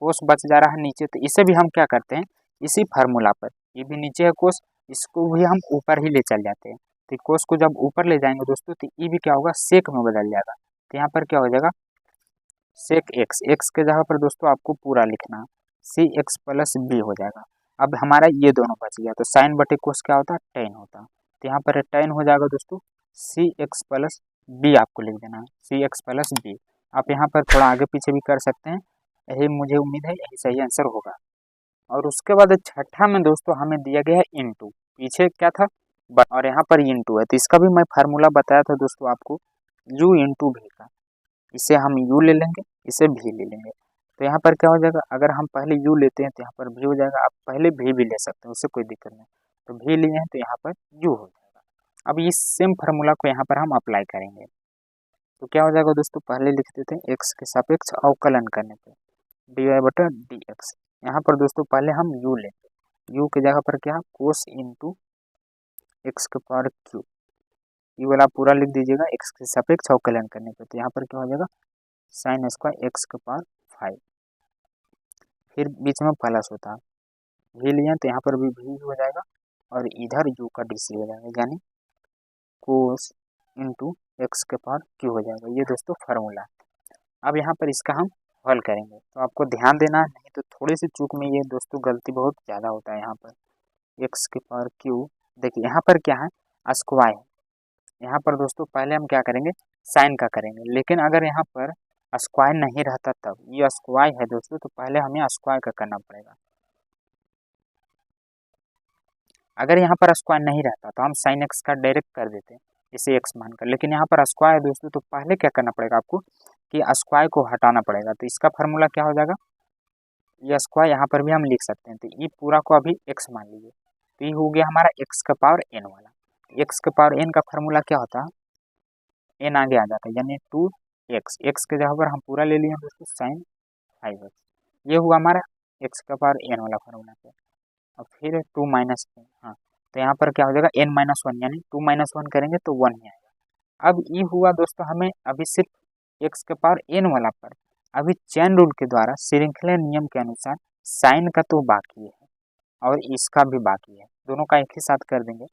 कोस बच जा रहा है नीचे, तो इसे भी हम क्या करते हैं, इसी फार्मूला पर, ये भी नीचे है कोस, इसको भी हम ऊपर ही ले चल जाते हैं। तो कोस को जब ऊपर ले जाएंगे दोस्तों तो ये भी क्या होगा, सेक में बदल जाएगा। तो यहाँ पर क्या हो जाएगा, सेक एक्स, एक्स के जगह पर दोस्तों आपको पूरा लिखना, सी एक्स प्लस बी हो जाएगा। अब हमारा ये दोनों बच गया, तो साइन बटे कोस क्या होता है, टेन होता है, तो यहाँ पर टेन हो जाएगा दोस्तों, सी एक्स प्लस बी आपको लिख देना है, सी एक्स प्लस बी। आप यहाँ पर थोड़ा आगे पीछे भी कर सकते हैं, यही मुझे उम्मीद है यही सही आंसर होगा। और उसके बाद छठा में दोस्तों हमें दिया गया है इंटू, पीछे क्या था और यहाँ पर इंटू है, तो इसका भी मैं फार्मूला बताया था दोस्तों आपको, यू इंटू भी का, इसे हम u ले लेंगे, इसे भी ले लेंगे, तो यहाँ पर क्या हो जाएगा, अगर हम पहले u लेते हैं तो यहाँ पर भी हो जाएगा, आप पहले भी ले सकते हैं, उससे कोई दिक्कत नहीं, तो भी लिए हैं तो यहाँ पर u हो जाएगा। अब इस सेम फार्मूला को यहाँ पर हम अप्लाई करेंगे, तो क्या हो जाएगा दोस्तों, पहले लिख देते हैं x के सापेक्ष अवकलन करने पे dy/dx। यहाँ पर दोस्तों पहले हम u लेंगे, u की जगह पर क्या, कोस इंटू एक्स के पावर क्यू, ये वाला पूरा लिख दीजिएगा x के सापेक्ष अवकलन करने पे, तो यहाँ पर क्या हो जाएगा, साइन स्क्वायर एक्स के पावर 5, फिर बीच में प्लस होता है, भी लिए तो यहाँ पर भी हो जाएगा और इधर u का डी सी हो जाएगा, यानी कोस इंटू एक्स के पावर क्यू हो जाएगा। ये दोस्तों फार्मूला। अब यहाँ पर इसका हम हल करेंगे, तो आपको ध्यान देना, नहीं तो थोड़ी सी चूक में ये दोस्तों गलती बहुत ज़्यादा होता है। यहाँ पर एक्स के पावर क्यू, देखिए यहाँ पर क्या है, स्क्वायर, यहाँ पर दोस्तों पहले हम क्या करेंगे, साइन का करेंगे, लेकिन अगर यहाँ पर स्क्वायर नहीं रहता तब, ये स्क्वायर है दोस्तों, तो पहले हमें स्क्वायर का करना पड़ेगा। अगर यहाँ पर स्क्वायर नहीं रहता तो हम साइन एक्स का डायरेक्ट कर देते हैं इसे एक्स मानकर, लेकिन यहाँ पर स्क्वायर है दोस्तों, तो पहले क्या करना पड़ेगा आपको कि स्क्वायर को हटाना पड़ेगा। तो इसका फार्मूला क्या हो जाएगा, ये स्क्वायर यहाँ पर भी हम लिख सकते हैं, तो ये पूरा को अभी एक्स मान लीजिए, तो ये हो गया हमारा एक्स का पावर एन वाला। एक्स के पावर एन का फार्मूला क्या होता है, एन आगे आ जाता है, यानी 2x, एक्स के जगह पर हम पूरा ले लिए दोस्तों साइन 5x, ये हुआ हमारा एक्स का पावर एन वाला फार्मूला पे। अब फिर 2 माइनस, हाँ, तो यहाँ पर क्या हो जाएगा n-1, यानी 2 - 1 करेंगे तो 1 ही आएगा। अब ये हुआ दोस्तों, हमें अभी सिर्फ एक्स के पावर एन वाला पर, अभी चेन रूल के द्वारा श्रृंखला नियम के अनुसार साइन का तो बाकी है और इसका भी बाकी है, दोनों का एक ही साथ कर देंगे,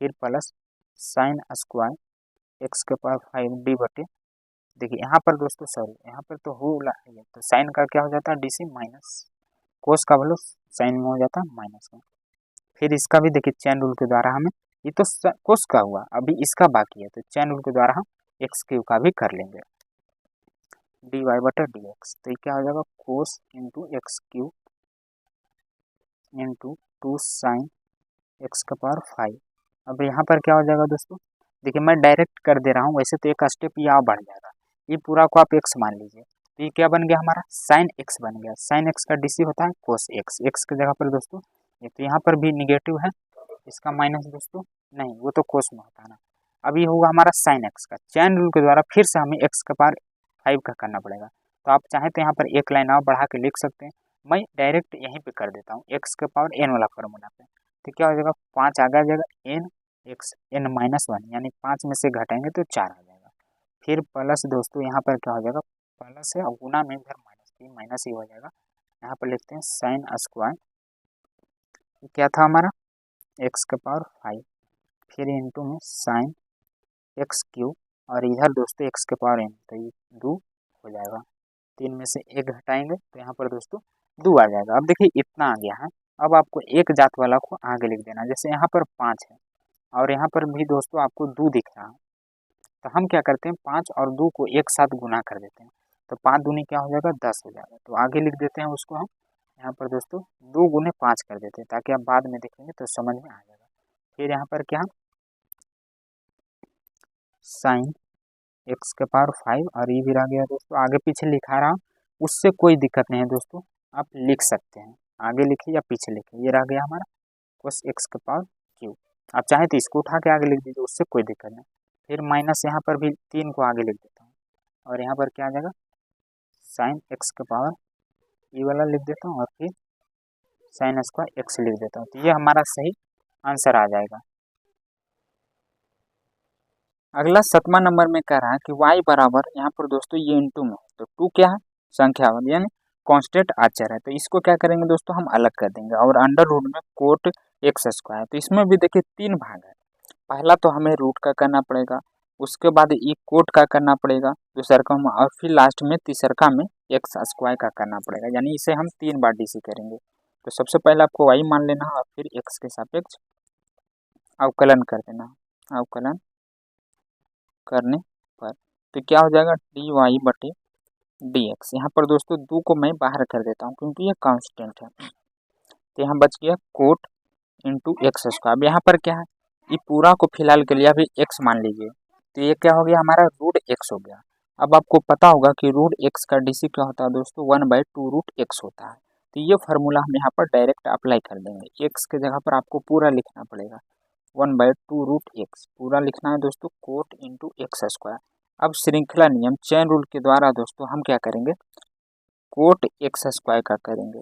फिर प्लस साइन स्क्वायर एक्स के पावर 5d बटे, देखिए यहाँ पर दोस्तों सॉरी, यहाँ पर तो हो रहा है, तो साइन का क्या हो जाता है डी सी माइनस, कोस का वैल्यू साइन में हो जाता है माइनस में। फिर इसका भी देखिए चैन रूल के द्वारा हमें, ये तो कोस का हुआ, अभी इसका बाकी है, तो चैन रूल के द्वारा हम एक्स क्यू का भी कर लेंगे, dy/dx, तो ये क्या हो जाएगा, cos into x q into 2 sine x का पावर 5। अब यहाँ पर क्या हो जाएगा दोस्तों, देखिए मैं डायरेक्ट कर दे रहा हूँ, वैसे तो एक स्टेप यहाँ बढ़ जाएगा, ये पूरा को आप एक्स मान लीजिए, तो ये क्या बन गया हमारा, साइन एक्स बन गया, साइन एक्स का डीसी होता है कोस एक्स, एक्स की जगह पर दोस्तों, तो यहाँ पर भी निगेटिव है इसका माइनस दोस्तों नहीं, वो तो कोस में होता है ना। अब ये होगा हमारा साइन एक्स का। चैन रूल के द्वारा फिर से हमें एक्स का पावर 5 का करना पड़ेगा। तो आप चाहें तो यहाँ पर एक लाइन और बढ़ा के लिख सकते हैं। मैं डायरेक्ट यहीं पे कर देता हूँ एक्स का पावर एन वाला फॉर्मूला पे। तो क्या हो जाएगा, 5 आगे आ जाएगा एन एक्स एन माइनस 1, यानी 5 में से घटाएंगे तो 4 आ जाएगा। फिर प्लस दोस्तों यहाँ पर क्या हो जाएगा, प्लस है और गुना में इधर माइनस, तो माइनस ही हो जाएगा। यहाँ पर लिखते हैं साइन स्क्वायर, क्या था हमारा एक्स का पावर 5, फिर इंटू में साइन एक्स क्यूब, और इधर दोस्तों एक्स के पावर एन, तो ये 2 हो जाएगा। 3 में से 1 घटाएंगे तो यहाँ पर दोस्तों 2 आ जाएगा। अब देखिए इतना आ गया है। अब आपको एक जात वाला को आगे लिख देना, जैसे यहाँ पर 5 है और यहाँ पर भी दोस्तों आपको 2 दिख रहा है। तो हम क्या करते हैं, 5 और 2 को एक साथ गुना कर देते हैं, तो 5 दूनी क्या हो जाएगा 10 हो जाएगा। तो आगे लिख देते हैं उसको हम यहाँ पर दोस्तों 2 गुने 5 कर देते हैं, ताकि आप बाद में देखेंगे तो समझ में आ जाएगा। फिर यहाँ पर क्या साइन एक्स के पावर 5 और ये भी रह गया दोस्तों, आगे पीछे लिखा रहा, उससे कोई दिक्कत नहीं है दोस्तों, आप लिख सकते हैं, आगे लिखिए या पीछे लिखिए। ये रह गया हमारा कोस एक्स के पावर क्यूब। आप चाहें तो इसको उठा के आगे लिख दीजिए, उससे कोई दिक्कत नहीं। फिर माइनस यहाँ पर भी 3 को आगे लिख देता हूँ, और यहाँ पर क्या आ जाएगा साइन एक्स के पावर ये वाला लिख देता हूँ, और फिर साइन स्क्वायर एक्स लिख देता हूँ। तो ये हमारा सही आंसर आ जाएगा। अगला 7वां नंबर में कह रहा है कि y बराबर यहाँ पर दोस्तों ये इंटू में, तो 2 क्या है संख्या यानी कांस्टेंट अचर है, तो इसको क्या करेंगे दोस्तों हम अलग कर देंगे, और अंडर रूट में कोट एक्स स्क्वायर। तो इसमें भी देखिए 3 भाग है, पहला तो हमें रूट का करना पड़ेगा, उसके बाद ये कोट का करना पड़ेगा दूसरा में, और फिर लास्ट में तीसरा में एक्स स्क्वायर का करना पड़ेगा, यानी इसे हम 3 बार डीसी करेंगे। तो सबसे पहले आपको y मान लेना और फिर एक्स के सापेक्ष अवकलन कर देना, अवकलन करने पर तो क्या हो जाएगा डी वाई बटे डी एक्स। यहाँ पर दोस्तों 2 को मैं बाहर कर देता हूँ क्योंकि ये कांस्टेंट है, तो यहाँ बच गया कोट इंटू एक्स स्क्वायर। अब यहाँ पर क्या है, ये पूरा को फिलहाल के लिए अभी एक्स मान लीजिए, तो ये क्या हो गया हमारा रूट एक्स हो गया। अब आपको पता होगा कि रूट एक्स का डीसी क्या होता है दोस्तों 1/2 रूट एक्स होता है। तो ये फार्मूला हम यहाँ पर डायरेक्ट अप्लाई कर देंगे, एक्स के जगह पर आपको पूरा लिखना पड़ेगा 1/2 रूट एक्स, पूरा लिखना है दोस्तों कोट इंटू एक्स स्क्वायर। अब श्रृंखला नियम चैन रूल के द्वारा दोस्तों हम क्या करेंगे कोट एक्स स्क्वायर का करेंगे,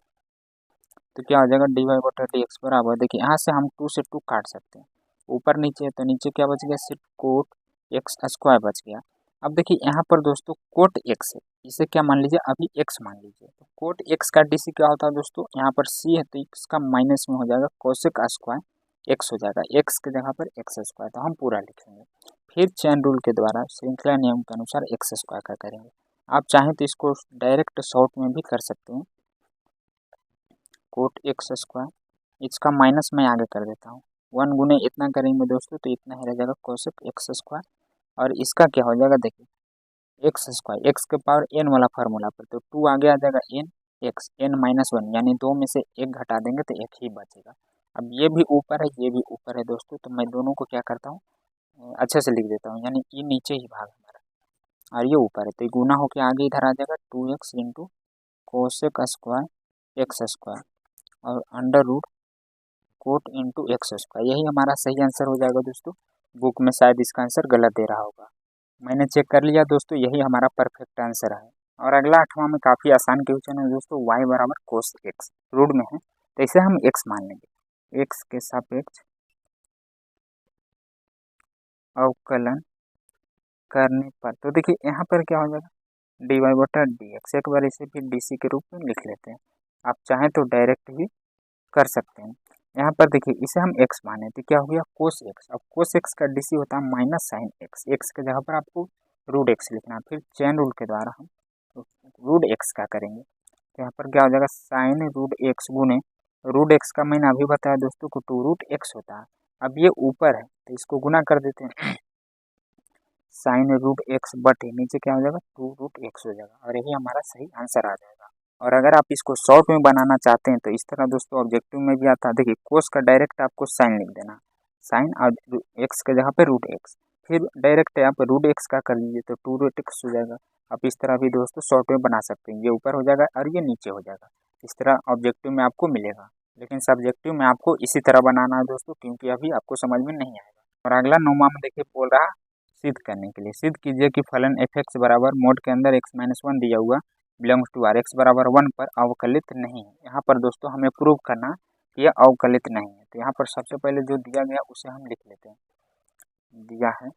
तो क्या हो जाएगा डी वाई बटा डी एक्स बराबर, देखिए यहाँ से हम 2 से 2 काट सकते हैं, ऊपर नीचे तो नीचे क्या बच गया सिर्फ कोट एक्स स्क्वायर बच गया। अब देखिए यहाँ पर दोस्तों कोट एक्स है, इसे क्या मान लीजिए अभी एक्स मान लीजिए, तो कोट एक्स का डीसी क्या होता है दोस्तों, यहाँ पर सी है तो इसका माइनस में हो जाएगा कोसेक स्क्वायर एक्स हो जाएगा, एक्स की जगह पर एक्स स्क्वायर, तो हम पूरा लिखेंगे। फिर चैन रूल के द्वारा श्रृंखला नियम के अनुसार एक्स स्क्वायर का करेंगे। आप चाहें तो इसको डायरेक्ट शॉर्ट में भी कर सकते हैं, कोट एक्स स्क्वायर, इसका माइनस मैं आगे कर देता हूँ, 1 गुने इतना करेंगे दोस्तों तो इतना ही रह जाएगा कोसेक एक्स स्क्वायर, और इसका क्या हो जाएगा देखिए एक्स स्क्वायर एक्स के पावर एन वाला फार्मूला पर, तो 2 आगे आ जाएगा एन एक्स एन माइनस 1, यानी 2 में से 1 घटा देंगे तो 1 ही बचेगा। अब ये भी ऊपर है ये भी ऊपर है दोस्तों, तो मैं दोनों को क्या करता हूँ अच्छे से लिख देता हूँ, यानी ये नीचे ही भाग हमारा और ये ऊपर है, तो गुना होकर आगे इधर आ जाएगा 2x into cosec square x square और under root cot into x square. यही हमारा सही आंसर हो जाएगा दोस्तों। बुक में शायद इसका आंसर गलत दे रहा होगा, मैंने चेक कर लिया दोस्तों, यही हमारा परफेक्ट आंसर है। और अगला 8वां में काफ़ी आसान क्वेश्चन है दोस्तों, y बराबर कोस एक्स रूट में है, तो इसे हम x मान लेंगे, x के सापेक्ष अवकलन करने पर, तो देखिए यहाँ पर क्या हो जाएगा डी वाई बटा डी एक्स, एक बार इसे फिर डी सी के रूप में लिख लेते हैं, आप चाहें तो डायरेक्ट भी कर सकते हैं। यहाँ पर देखिए इसे हम x माने तो क्या हो गया कोस एक्स, अब कोस एक्स का डीसी होता है माइनस साइन एक्स, एक्स के जगह पर आपको रूट एक्स लिखना है, फिर चैन रूल के द्वारा हम रूट एक्स का करेंगे, तो यहाँ पर क्या हो जाएगा साइन रूट एक्स गुने रूट एक्स का मैंने अभी बताया दोस्तों को 2 रूट एक्स होता है। अब ये ऊपर है तो इसको गुना कर देते हैं, साइन रूट एक्स बटे नीचे क्या हो जाएगा 2 रूट एक्स हो जाएगा, और यही हमारा सही आंसर आ जाएगा। और अगर आप इसको शॉर्ट में बनाना चाहते हैं तो इस तरह दोस्तों ऑब्जेक्टिव में भी आता है, देखिए कोस का डायरेक्ट आपको साइन लिख देना, साइन और एक्स के जगह पे रूट एक्स, फिर डायरेक्ट यहाँ पर रूट एक्स का कर लीजिए तो 2 रूट एक्स हो जाएगा। आप इस तरह भी दोस्तों शॉर्ट में बना सकते हैं, ये ऊपर हो जाएगा और ये नीचे हो जाएगा, इस तरह ऑब्जेक्टिव में आपको मिलेगा। लेकिन सब्जेक्टिव में आपको इसी तरह बनाना है दोस्तों, क्योंकि अभी आपको समझ में नहीं आएगा। और अगला 9वां में देखिए बोल रहा सिद्ध करने के लिए, सिद्ध कीजिए कि फलन एफ एक्स बराबर मोड के अंदर x माइनस 1 दिया हुआ बिलोंग्स टू आर एक्स बराबर 1 पर अवकलित नहीं है। यहाँ पर दोस्तों हमें प्रूव करना कि यह अवकलित नहीं है। तो यहाँ पर सबसे पहले जो दिया गया उसे हम लिख लेते हैं। दिया है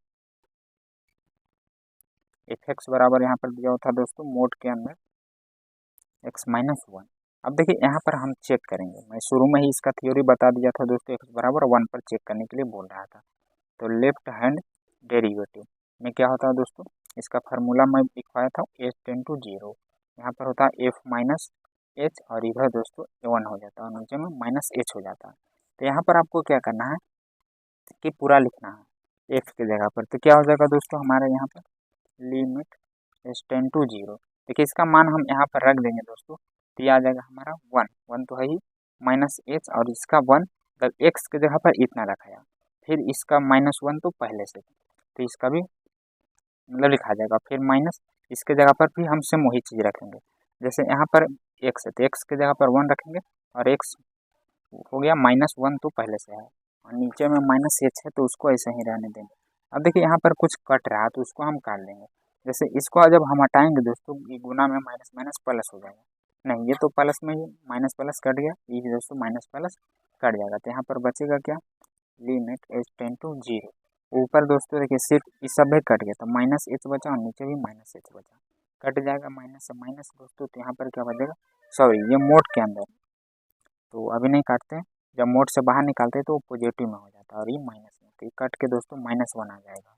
एफ एक्स बराबर यहाँ पर दिया हुआ था दोस्तों मोड के अंदर x माइनस 1। अब देखिए यहाँ पर हम चेक करेंगे, मैं शुरू में ही इसका थ्योरी बता दिया था दोस्तों, x बराबर 1 पर चेक करने के लिए बोल रहा था। तो लेफ्ट हैंड डेरिवेटिव में क्या होता है दोस्तों, इसका फार्मूला मैं लिखवाया था h टेन टू 0। यहाँ पर होता है f माइनस एच और इधर दोस्तों 1 हो जाता है और नीचे में माइनस एच हो जाता है। तो यहाँ पर आपको क्या करना है कि पूरा लिखना है f की जगह पर। तो क्या हो जाएगा दोस्तों हमारे यहाँ पर लिमिट h टेन टू 0। देखिए इसका मान हम यहाँ पर रख देंगे दोस्तों, तो ये आ जाएगा हमारा 1 तो है ही, माइनस एच और इसका 1, तो एक्स की जगह पर इतना रखाया, फिर इसका माइनस 1 तो पहले से, तो इसका भी मतलब लिखा जाएगा, फिर माइनस इसके जगह पर भी हम सेम वही चीज़ रखेंगे। जैसे यहाँ पर एक्स है तो एक्स की जगह पर 1 रखेंगे और एक्स हो गया माइनस 1 तो पहले से है, और नीचे में माइनस एच है तो उसको ऐसे ही रहने देंगे। अब देखिए यहाँ पर कुछ कट रहा है तो उसको हम काट देंगे। जैसे इसको जब हम हटाएंगे दोस्तों, ये गुना में माइनस माइनस प्लस हो जाएगा, नहीं ये तो प्लस में ही माइनस प्लस कट गया, ये भी दोस्तों माइनस प्लस कट जाएगा। तो यहाँ पर बचेगा क्या, लिमिट h टेन टू 0। ऊपर दोस्तों देखिए सिर्फ इस सब भी कट गया, तो माइनस एच बचा और नीचे भी माइनस एच बचा, कट जाएगा माइनस से माइनस दोस्तों। तो यहाँ पर क्या बचेगा, सॉरी ये मोड के अंदर, तो अभी नहीं काटते हैं, जब मोड से बाहर निकालते हैं तो वो पॉजिटिव में हो जाता है और ये माइनस में, तो ये कट के दोस्तों माइनस 1 आ जाएगा।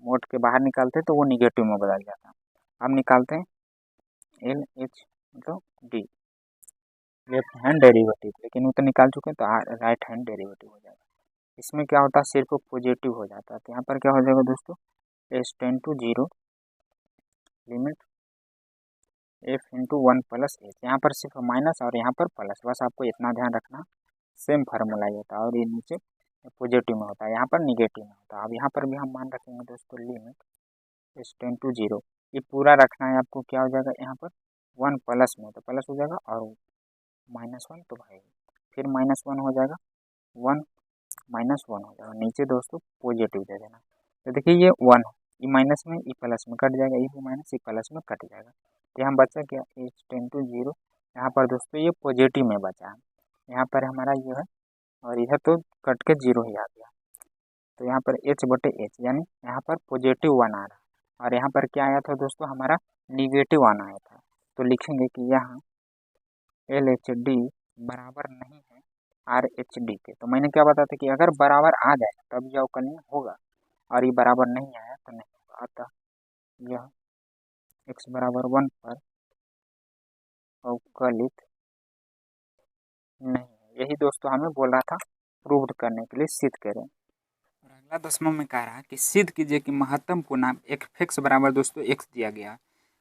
मोड के बाहर निकालते हैं तो वो निगेटिव में बदल जाता है। अब निकालते हैं एल एच मतलब डी लेफ्ट हैंड डेरिवेटिव, लेकिन वो तो निकाल चुके हैं तो राइट हैंड डेरिवेटिव हो जाएगा। इसमें क्या होता है सिर्फ पॉजिटिव हो जाता है। तो यहाँ पर क्या हो जाएगा दोस्तों h ten to 0 limit f into 1 plus h, यहाँ पर सिर्फ माइनस और यहाँ पर प्लस, बस आपको इतना ध्यान रखना, सेम फार्मूला ही होता है और ये नीचे पॉजिटिव में होता है, यहाँ पर निगेटिव में होता है। अब यहाँ पर भी हम मान रखेंगे दोस्तों लिमिट h टेन टू 0, ये पूरा रखना है आपको। क्या हो जाएगा यहाँ पर 1 प्लस में तो प्लस हो जाएगा और माइनस 1 तो भाई, फिर माइनस 1 हो जाएगा, 1 माइनस 1 हो जाएगा, नीचे दोस्तों पॉजिटिव दे देना। तो देखिए ये 1 ये माइनस में ई प्लस में कट जाएगा, ये भी माइनस ई प्लस में कट जाएगा। तो यहाँ बचा क्या h टेन टू 0, यहाँ पर दोस्तों ये पॉजिटिव में बचा है, यहाँ पर हमारा ये है और इधर तो कट के 0 ही आ गया। तो यहाँ पर h बटे एच यानी यहाँ पर पॉजिटिव 1 आ रहा है और यहाँ पर क्या आया था दोस्तों हमारा निगेटिव 1 आया था। तो लिखेंगे कि यहाँ एल एच डी बराबर नहीं है आर एच डी के। तो मैंने क्या बताया था कि अगर बराबर आ जाए तब यह अवकलनीय होगा और ये बराबर नहीं आया तो नहीं होगा, अतः यह x बराबर 1 पर अवकलित नहीं है। यही दोस्तों हमें बोल रहा था प्रूव्ड करने के लिए सिद्ध करें। और अगला 10वां में कह रहा है कि सिद्ध कीजिए कि महत्तम पूर्णांक x बराबर दोस्तों x दिया गया,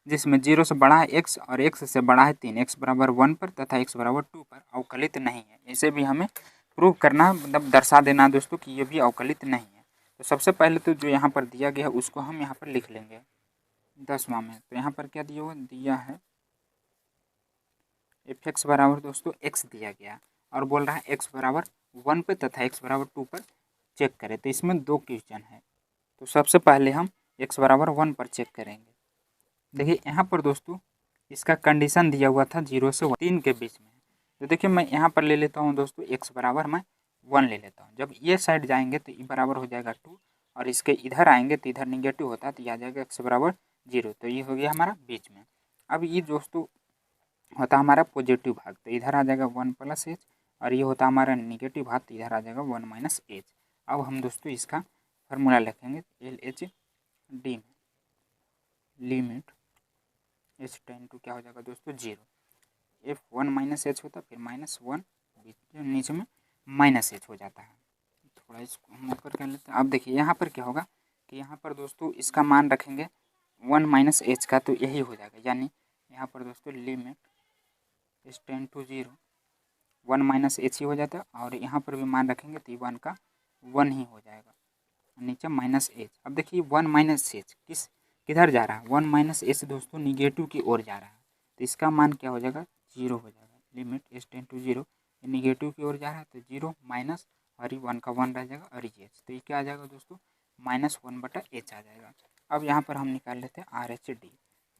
जिसमें 0 से बड़ा है x और x से बड़ा है 3, x बराबर 1 पर तथा x बराबर 2 पर अवकलित नहीं है। इसे भी हमें प्रूव करना, मतलब दर्शा देना दोस्तों कि ये भी अवकलित नहीं है। तो सबसे पहले तो जो यहाँ पर दिया गया है उसको हम यहाँ पर लिख लेंगे 10वां में। तो यहाँ पर क्या दिया हुआ दिया है एफ एक्स बराबर दोस्तों x दिया गया और बोल रहा है x बराबर 1 पर तथा x बराबर 2 पर चेक करें। तो इसमें 2 क्वेश्चन है, तो सबसे पहले हम x बराबर 1 पर चेक करेंगे। देखिए यहाँ पर दोस्तों इसका कंडीशन दिया हुआ था 0 से 3 के बीच में। तो देखिए मैं यहाँ पर ले लेता हूँ दोस्तों x बराबर मैं 1 ले लेता हूँ। जब ये साइड जाएंगे तो ये बराबर हो जाएगा 2 और इसके इधर आएंगे तो इधर निगेटिव होता है तो ये आ जाएगा x बराबर 0। तो ये हो गया हमारा बीच में। अब ये दोस्तों होता हमारा पॉजिटिव भाग, तो इधर आ जाएगा 1 प्लस एच और ये होता हमारा निगेटिव भाग, तो इधर आ जाएगा 1 माइनस एच। अब हम दोस्तों इसका फार्मूला लिखेंगे एल एच डी में लिमिट h टेन टू क्या हो जाएगा दोस्तों 0, f 1 माइनस एच होता है फिर माइनस 1 नीचे में माइनस एच हो जाता है। थोड़ा इसको हम ऊपर कर लेते हैं। अब देखिए यहाँ पर क्या होगा कि यहाँ पर दोस्तों इसका मान रखेंगे 1 माइनस एच का, तो यही हो जाएगा, यानी यहाँ पर दोस्तों limit h ten to 0 1 minus h ही हो जाता है और यहाँ पर भी मान रखेंगे तो 1 का 1 ही हो जाएगा, नीचे माइनस एच। अब देखिए 1 माइनस एच किधर जा रहा है, 1 माइनस एच दोस्तों निगेटिव की ओर जा रहा है, तो इसका मान क्या हो जाएगा 0 हो जाएगा। लिमिट h टेन टू 0 ये निगेटिव की ओर जा रहा है तो 0 माइनस और ये 1 का 1 रह जाएगा और ये तो ये क्या आ जाएगा दोस्तों -1/h आ जाएगा। अब यहाँ पर हम निकाल लेते हैं RHD,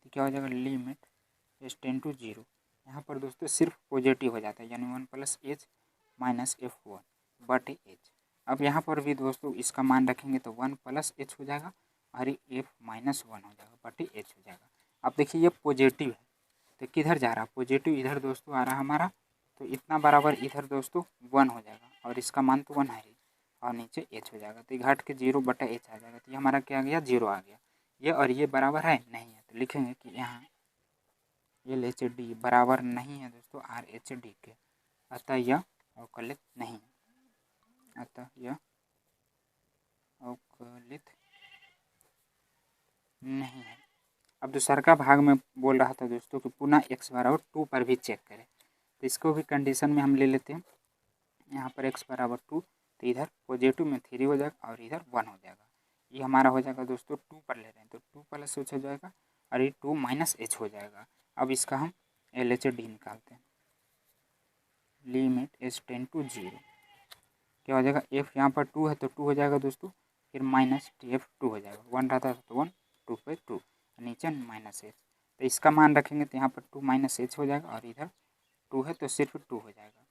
तो क्या हो जाएगा लिमिट h टेंड टू 0। यहाँ पर दोस्तों सिर्फ पॉजिटिव हो जाता है यानी 1 + h माइनस F1/h। अब यहाँ पर भी दोस्तों इसका मान रखेंगे तो 1 + h हो जाएगा और ये F-1 हो जाएगा बटे h हो जाएगा। अब देखिए ये पॉजिटिव है तो किधर जा रहा है पॉजिटिव, इधर दोस्तों आ रहा है हमारा, तो इतना बराबर इधर दोस्तों 1 हो जाएगा और इसका मान तो 1 है ही और नीचे h हो जाएगा तो घट के 0/h आ जाएगा। तो ये हमारा क्या आ गया 0 आ गया। ये और ये बराबर है नहीं है तो लिखेंगे कि यहाँ LHD बराबर नहीं है दोस्तों RHD के, अतः यह अवकलित नहीं है, अतः यह अवकलित नहीं है। अब दूसरा का भाग में बोल रहा था दोस्तों कि पुनः x बराबर 2 पर भी चेक करें, तो इसको भी कंडीशन में हम ले लेते हैं। यहाँ पर x बराबर 2 तो इधर पॉजिटिव में 3 हो जाएगा और इधर 1 हो जाएगा। ये हमारा हो जाएगा दोस्तों 2 पर ले रहे हैं तो 2 + h हो जाएगा और ये 2 - h हो जाएगा। अब इसका हम LHD निकालते हैं, लिमिट h टेंड टू 0 क्या हो जाएगा f यहाँ पर 2 है तो 2 हो जाएगा दोस्तों, फिर माइनस F2 हो जाएगा, 1 रहता है तो 1, 2/2 नीचे -h, तो इसका मान रखेंगे तो यहाँ पर 2 - h हो जाएगा और इधर 2 है तो सिर्फ 2 हो जाएगा।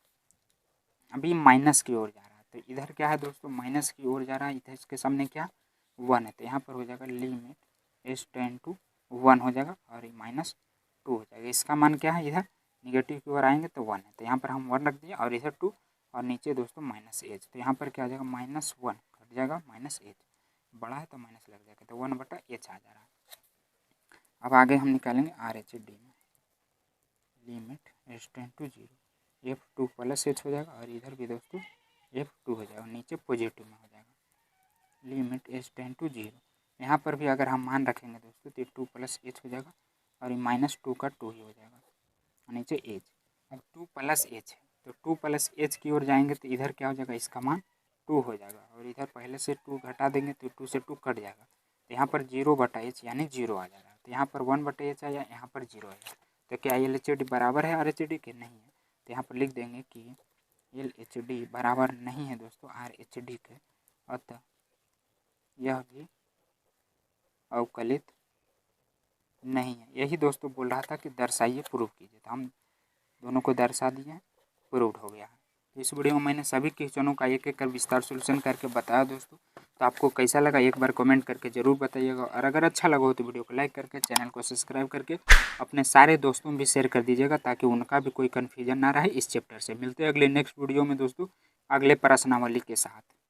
अभी माइनस की ओर जा रहा है तो इधर क्या है दोस्तों माइनस की ओर जा रहा है, इधर इसके सामने क्या 1 है तो यहाँ पर हो जाएगा लिमिट h टेंड टू 1 हो जाएगा और ये -2 हो जाएगा। इसका मान क्या है इधर निगेटिव की ओर आएंगे तो 1 है तो यहाँ पर हम 1 रख दिए और इधर 2 और नीचे दोस्तों -h, तो यहाँ पर क्या आ जाएगा -1 घट जाएगा -h, बड़ा है तो माइनस लग जाएगा तो 1/h आ जा रहा है। अब आगे हम निकालेंगे RHD में, limit h tend to 0 F2 + h हो जाएगा और इधर भी दोस्तों F2 हो जाएगा, नीचे पॉजिटिव में हो जाएगा, लिमिट h टेंड टू 0। यहाँ पर भी अगर हम मान रखेंगे दोस्तों तो 2 + h हो जाएगा और ये -2 का 2 ही हो जाएगा, नीचे h। अब 2 + h है तो 2 + h की ओर जाएंगे तो इधर क्या हो जाएगा इसका मान 2 हो जाएगा और इधर पहले से 2 घटा देंगे तो 2 से 2 कट जाएगा तो यहाँ पर 0/h यानी 0 आ जा रहा है। तो यहाँ पर 1/h आया, यहाँ पर 0 आया, तो क्या LHD बराबर है RHD के नहीं है, तो यहाँ पर लिख देंगे कि LHD बराबर नहीं है दोस्तों RHD के, अतः यह भी अवकलित नहीं है। यही दोस्तों बोल रहा था कि दर्शाइए प्रूव कीजिए, तो हम दोनों को दर्शा दिए, प्रूव्ड हो गया है। तो इस वीडियो में मैंने सभी क्वेश्चनों का एक एक कर विस्तार सोल्यूशन करके बताया दोस्तों, तो आपको कैसा लगा एक बार कमेंट करके ज़रूर बताइएगा और अगर अच्छा लगा हो तो वीडियो को लाइक करके चैनल को सब्सक्राइब करके अपने सारे दोस्तों में भी शेयर कर दीजिएगा ताकि उनका भी कोई कन्फ्यूजन ना रहे इस चैप्टर से। मिलते हैं अगले नेक्स्ट वीडियो में दोस्तों अगले प्रश्नावली के साथ।